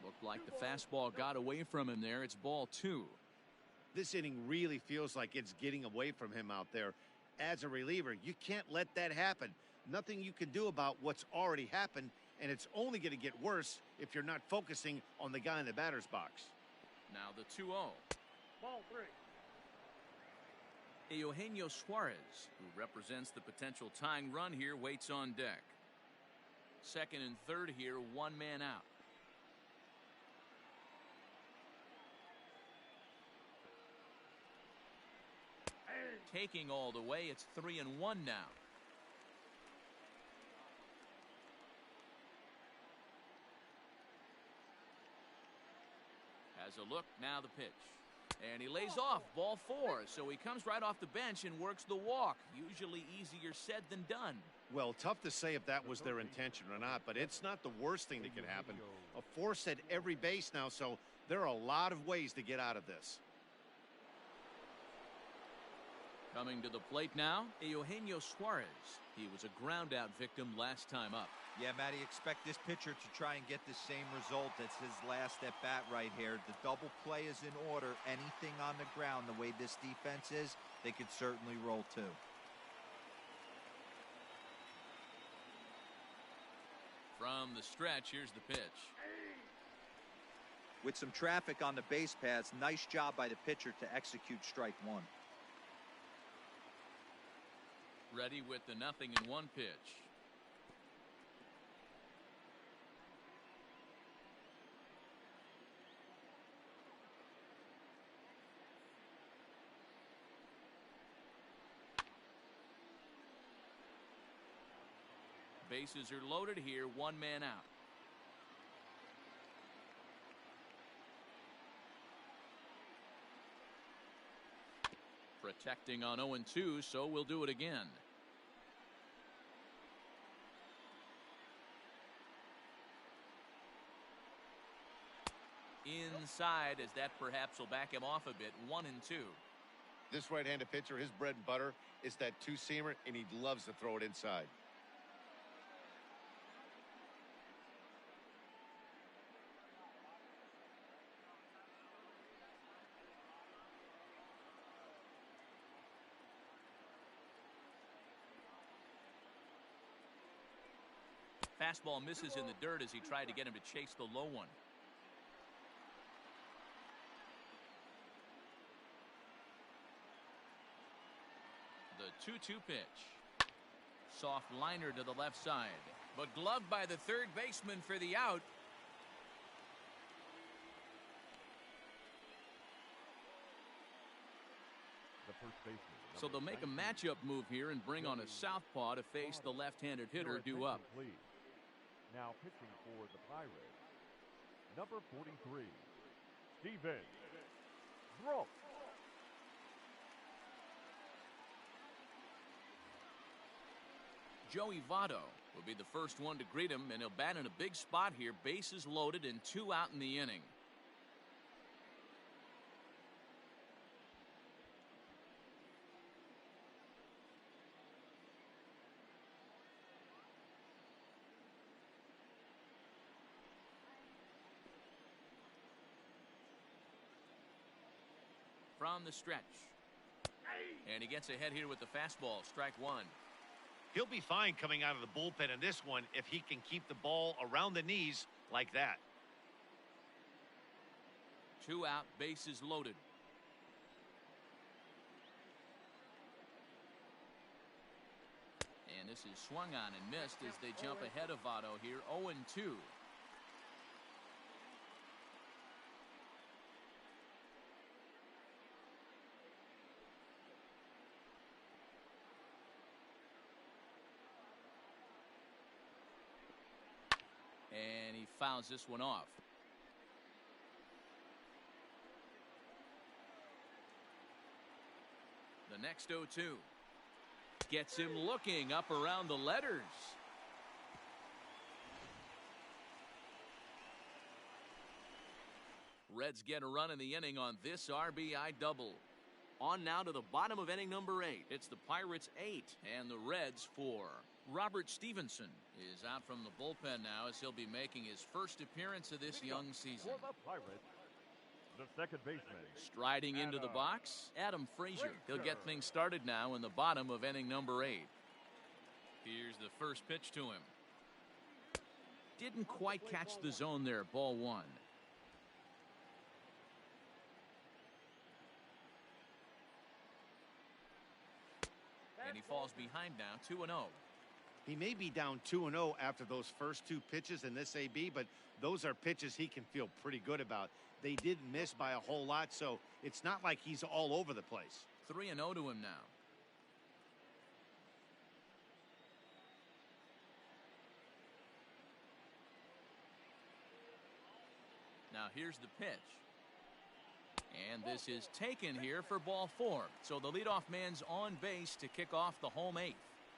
Looked like the fastball got away from him there. It's ball 2. This inning really feels like it's getting away from him out there. As a reliever, you can't let that happen. Nothing you can do about what's already happened, and it's only going to get worse if you're not focusing on the guy in the batter's box. Now the 2-0. Ball 3. Eugenio Suarez, who represents the potential tying run here, waits on deck. Second and third here, 1 man out. Taking all the way, it's 3-1 now. Has a look, now the pitch. And he lays off, ball 4, so he comes right off the bench and works the walk. Usually easier said than done. Well, tough to say if that was their intention or not, but it's not the worst thing that could happen. A force at every base now, so there are a lot of ways to get out of this. Coming to the plate now, Eugenio Suarez. He was a ground-out victim last time up. Yeah, Matty, expect this pitcher to try and get the same result as his last at-bat right here. The double play is in order. Anything on the ground, the way this defense is, they could certainly roll too. From the stretch, here's the pitch. With some traffic on the base paths, nice job by the pitcher to execute strike 1. Ready with the 0-1 pitch. Bases are loaded here, one man out. Protecting on 0-2, so we'll do it again. Inside, as that perhaps will back him off a bit. 1-2. This right-handed pitcher, his bread and butter is that two-seamer, and he loves to throw it inside. Fastball misses in the dirt as he tried to get him to chase the low one. The 2-2 pitch. Soft liner to the left side, but gloved by the third baseman for the out. The first baseman. So they'll make a matchup move here and bring on a southpaw to face the left-handed hitter due up. Please. Now pitching for the Pirates, number 43, Steven Brooks. Joey Votto will be the first one to greet him, and he'll bat in a big spot here. Bases loaded and 2 out in the inning. From the stretch. And he gets ahead here with the fastball. Strike one. He'll be fine coming out of the bullpen in this one if he can keep the ball around the knees like that. 2 out, bases loaded. And this is swung on and missed as they jump ahead of Votto here. 0-2. And he fouls this one off. The next 0-2 gets him looking up around the letters. Reds get a run in the inning on this RBI double. On now to the bottom of inning number 8. It's the Pirates 8 and the Reds 4. Robert Stevenson is out from the bullpen now as he'll be making his first appearance of this young season. For the Pirates, the second baseman. Striding into the box, Adam Frazier. He'll get things started now in the bottom of inning number 8. Here's the first pitch to him. Didn't quite catch the zone there. Ball 1. And he falls behind now, 2-0. He may be down 2-0 after those first 2 pitches in this AB, but those are pitches he can feel pretty good about. They didn't miss by a whole lot, so it's not like he's all over the place. 3-0 to him now. Now here's the pitch. And this is taken here for ball 4. So the leadoff man's on base to kick off the home 8th.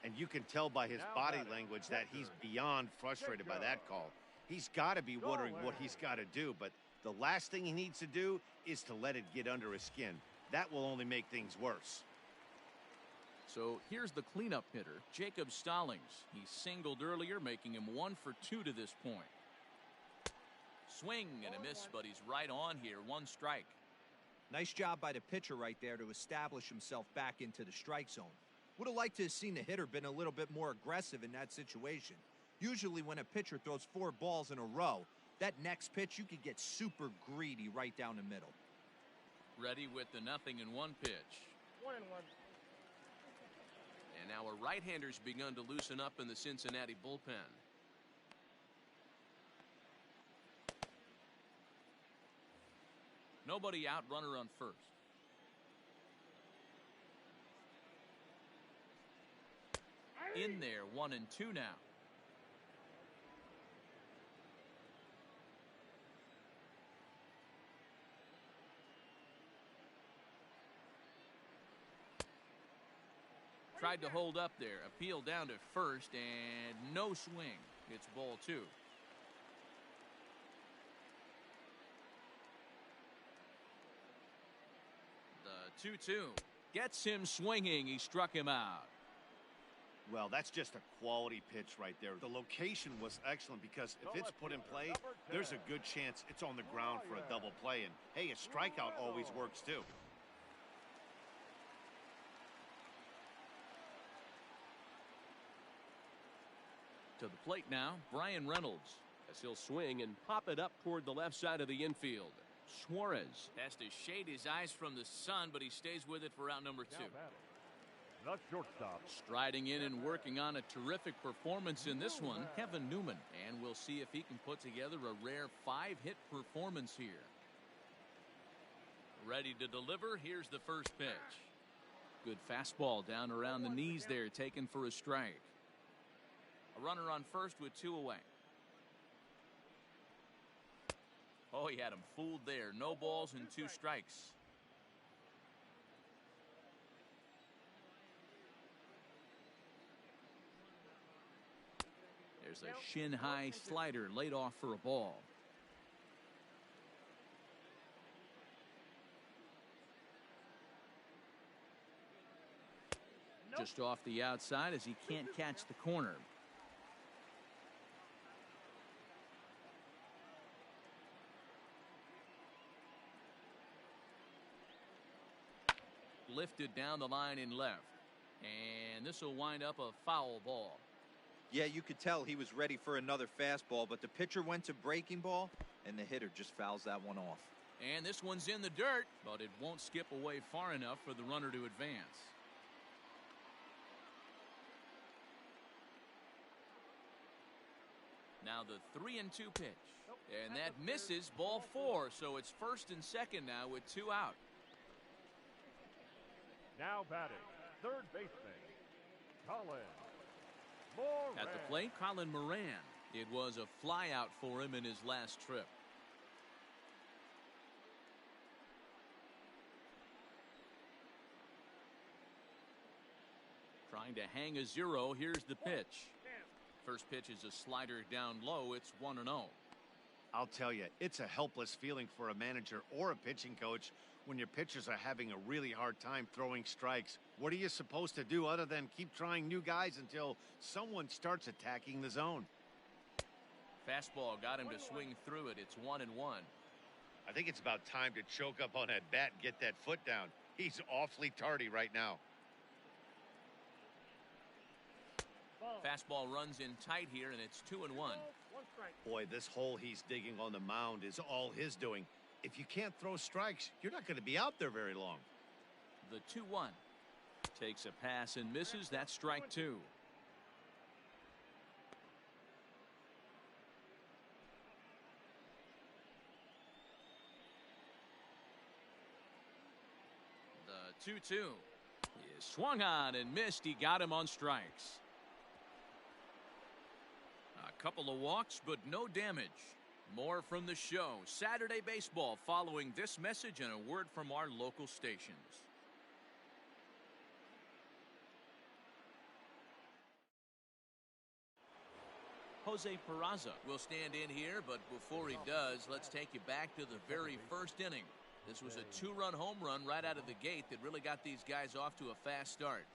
And you can tell by his body language that he's beyond frustrated by that call. He's got to be wondering what he's got to do, but the last thing he needs to do is to let it get under his skin. That will only make things worse. So here's the cleanup hitter, Jacob Stallings. He singled earlier, making him 1 for 2 to this point. Swing and a miss, but he's right on here. 1 strike. Nice job by the pitcher right there to establish himself back into the strike zone. Would have liked to have seen the hitter been a little bit more aggressive in that situation. Usually when a pitcher throws 4 balls in a row, that next pitch you could get super greedy right down the middle. Ready with the 0-1 pitch. 1-1. And now a right-hander's begun to loosen up in the Cincinnati bullpen. Nobody out, runner on first. In there, 1-2 now. tried to hold up there. Appeal down to first, and no swing. It's ball 2. The 2-2 gets him swinging. He struck him out. Well, that's just a quality pitch right there. The location was excellent because if it's put in play, there's a good chance it's on the ground for a double play. And, hey, a strikeout always works, too. To the plate now, Brian Reynolds, as he'll swing and pop it up toward the left side of the infield. Suarez has to shade his eyes from the sun, but he stays with it for out number 2. The shortstop. Striding in and working on a terrific performance in this one, Kevin Newman. And we'll see if he can put together a rare 5-hit performance here. Ready to deliver. Here's the first pitch. Good fastball down around the knees there, taken for a strike. A runner on first with 2 away. Oh, he had him fooled there. No balls and 2 strikes. There's a shin-high slider laid off for a ball. Just off the outside as he can't catch the corner. Lifted down the line in left. And this will wind up a foul ball. Yeah, you could tell he was ready for another fastball, but the pitcher went to breaking ball, and the hitter just fouls that one off. And this one's in the dirt, but it won't skip away far enough for the runner to advance. Now the 3-2 pitch. And that misses, ball 4, so it's first and second now with 2 out. Now batting, third baseman, Colin Moran. At the plate, Colin Moran. It was a flyout for him in his last trip. Trying to hang a 0. Here's the pitch. First pitch is a slider down low. It's 1-0. I'll tell you, it's a helpless feeling for a manager or a pitching coach when your pitchers are having a really hard time throwing strikes. What are you supposed to do other than keep trying new guys until someone starts attacking the zone? Fastball got him to swing through it. It's 1-1. I think it's about time to choke up on that bat and get that foot down. He's awfully tardy right now. Fastball runs in tight here, and it's 2-1. Boy, this hole he's digging on the mound is all his doing. If you can't throw strikes, you're not going to be out there very long. The 2-1. Takes a pass and misses. That's strike 2. The 2-2 is swung on and missed. He got him on strikes. A couple of walks, but no damage. More from the show. Saturday Baseball following this message and a word from our local stations. Jose Peraza will stand in here, but before he does, let's take you back to the very first inning. This was a 2-run home run right out of the gate that really got these guys off to a fast start.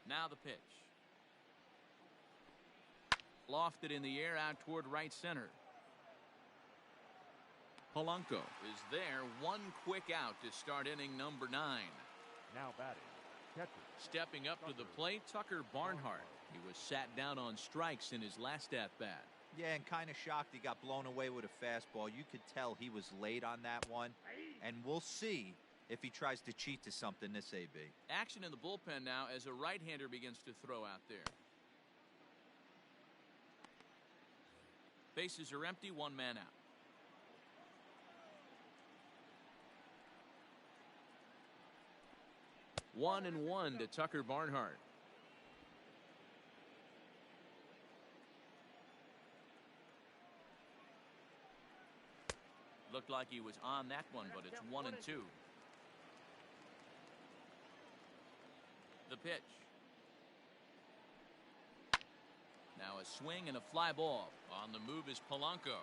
Now the pitch. Lofted in the air out toward right center. Polanco is there. One quick out to start inning number 9. Now batting, catcher. Stepping up to the plate, Tucker Barnhart. He was sat down on strikes in his last at-bat. Yeah, and kind of shocked he got blown away with a fastball. You could tell he was late on that one. And we'll see if he tries to cheat to something this AB. Action in the bullpen now as a right-hander begins to throw out there. Bases are empty, 1 man out. One and one to Tucker Barnhart. Looked like he was on that one, but it's 1-2. The pitch. Now a swing and a fly ball. On the move is Polanco,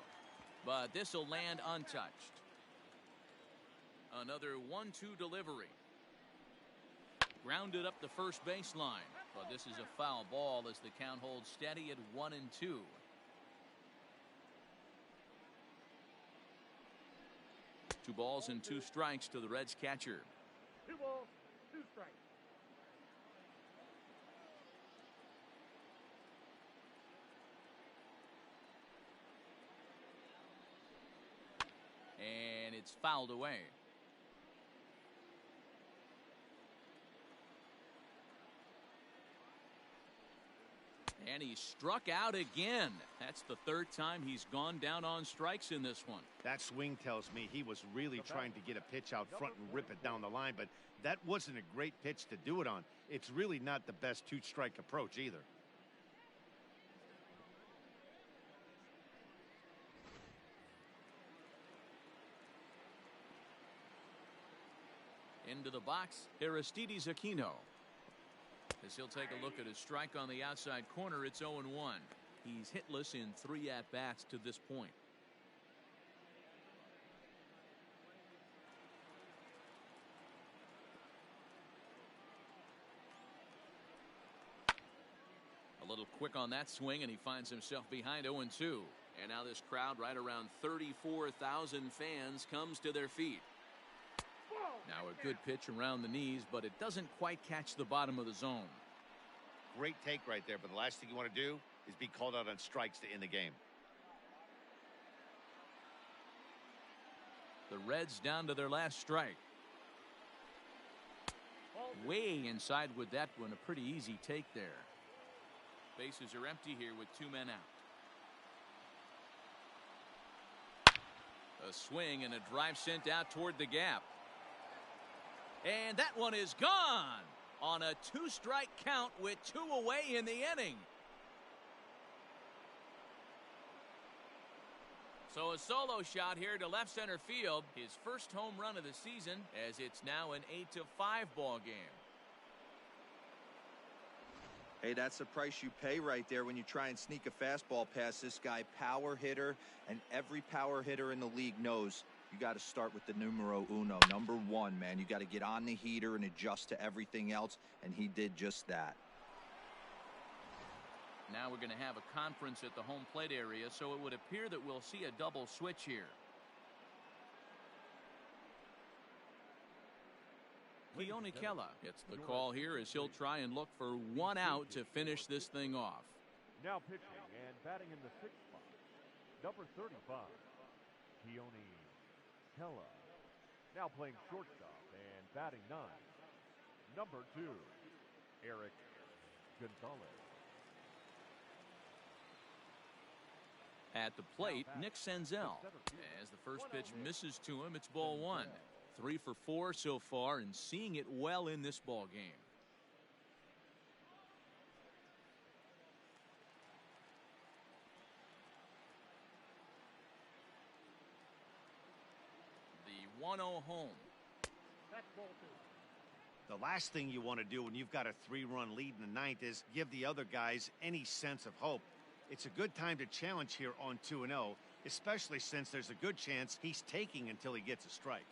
but this will land untouched. Another 1-2 delivery. Grounded up the first baseline, but this is a foul ball as the count holds steady at 1-2. Two balls and two strikes to the Reds catcher. 2 balls, 2 strikes. And it's fouled away. And he struck out again. That's the third time he's gone down on strikes in this one. That swing tells me he was really trying to get a pitch out front and rip it down the line, but that wasn't a great pitch to do it on. It's really not the best 2-strike approach either. Into the box, Aristides Aquino. As he'll take a look at his strike on the outside corner, it's 0-1. He's hitless in 3 at-bats to this point. A little quick on that swing, and he finds himself behind 0-2. And now this crowd, right around 34,000 fans, comes to their feet. Now a good pitch around the knees, but it doesn't quite catch the bottom of the zone. Great take right there, but the last thing you want to do is be called out on strikes to end the game. The Reds down to their last strike. Way inside with that one. A pretty easy take there. Bases are empty here with 2 men out. A swing and a drive sent out toward the gap. And that one is gone on a 2-strike count with 2 away in the inning. So a solo shot here to left center field. His first home run of the season, as it's now an 8-5 ball game. Hey, that's the price you pay right there when you try and sneak a fastball past this guy. Power hitter, and every power hitter in the league knows you got to start with the numero uno, number 1, man. You got to get on the heater and adjust to everything else, and he did just that. Now we're going to have a conference at the home plate area, so it would appear that we'll see a double switch here. Keone Kela gets the call here as he'll try and look for 1 out to finish this thing off. Now pitching and batting in the 6th spot, number 35, Keone Kela. Now playing shortstop and batting 9, number 2, Eric Gonzalez. At the plate, Nick Senzel. As the first pitch misses to him, it's ball 1. 3 for 4 so far, and seeing it well in this ball game. The 1-0 home. That's ball 2. The last thing you want to do when you've got a 3-run lead in the 9th is give the other guys any sense of hope. It's a good time to challenge here on 2-0, especially since there's a good chance he's taking until he gets a strike.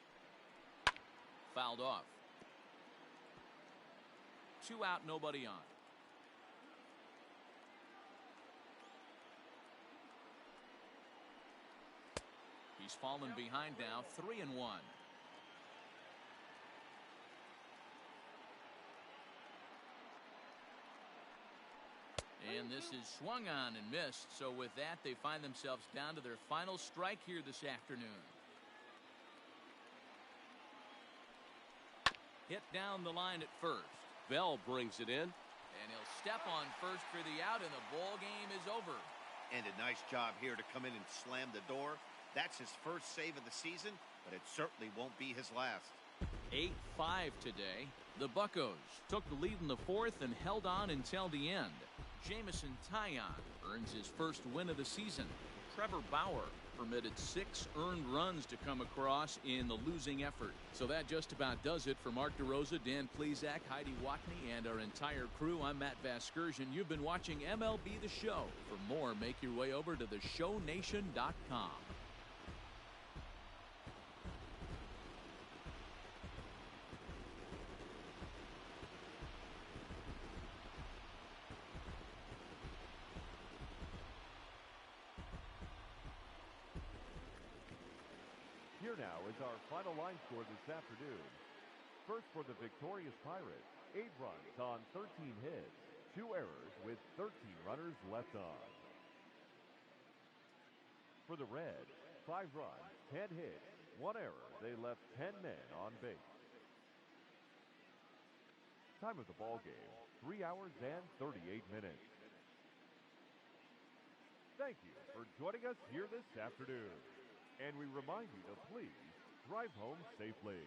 Fouled off. 2 out, nobody on. He's fallen behind now, 3-1. And this is swung on and missed. So with that, they find themselves down to their final strike here this afternoon. Hit down the line at first. Bell brings it in. And he'll step on first for the out, and the ball game is over. And a nice job here to come in and slam the door. That's his first save of the season, but it certainly won't be his last. 8-5 today. The Buccos took the lead in the 4th and held on until the end. Jameson Taillon earns his first win of the season. Trevor Bauer permitted 6 earned runs to come across in the losing effort. So that just about does it for Mark DeRosa, Dan Plesac, Heidi Watney, and our entire crew. I'm Matt Vasgersian. You've been watching MLB The Show. For more, make your way over to theshownation.com. Here now is our final line score this afternoon. First for the victorious Pirates, 8 runs on 13 hits, 2 errors with 13 runners left on. For the Reds, 5 runs, 10 hits, 1 error. They left 10 men on base. Time of the ball game, 3 hours and 38 minutes. Thank you for joining us here this afternoon. And we remind you to please drive home safely.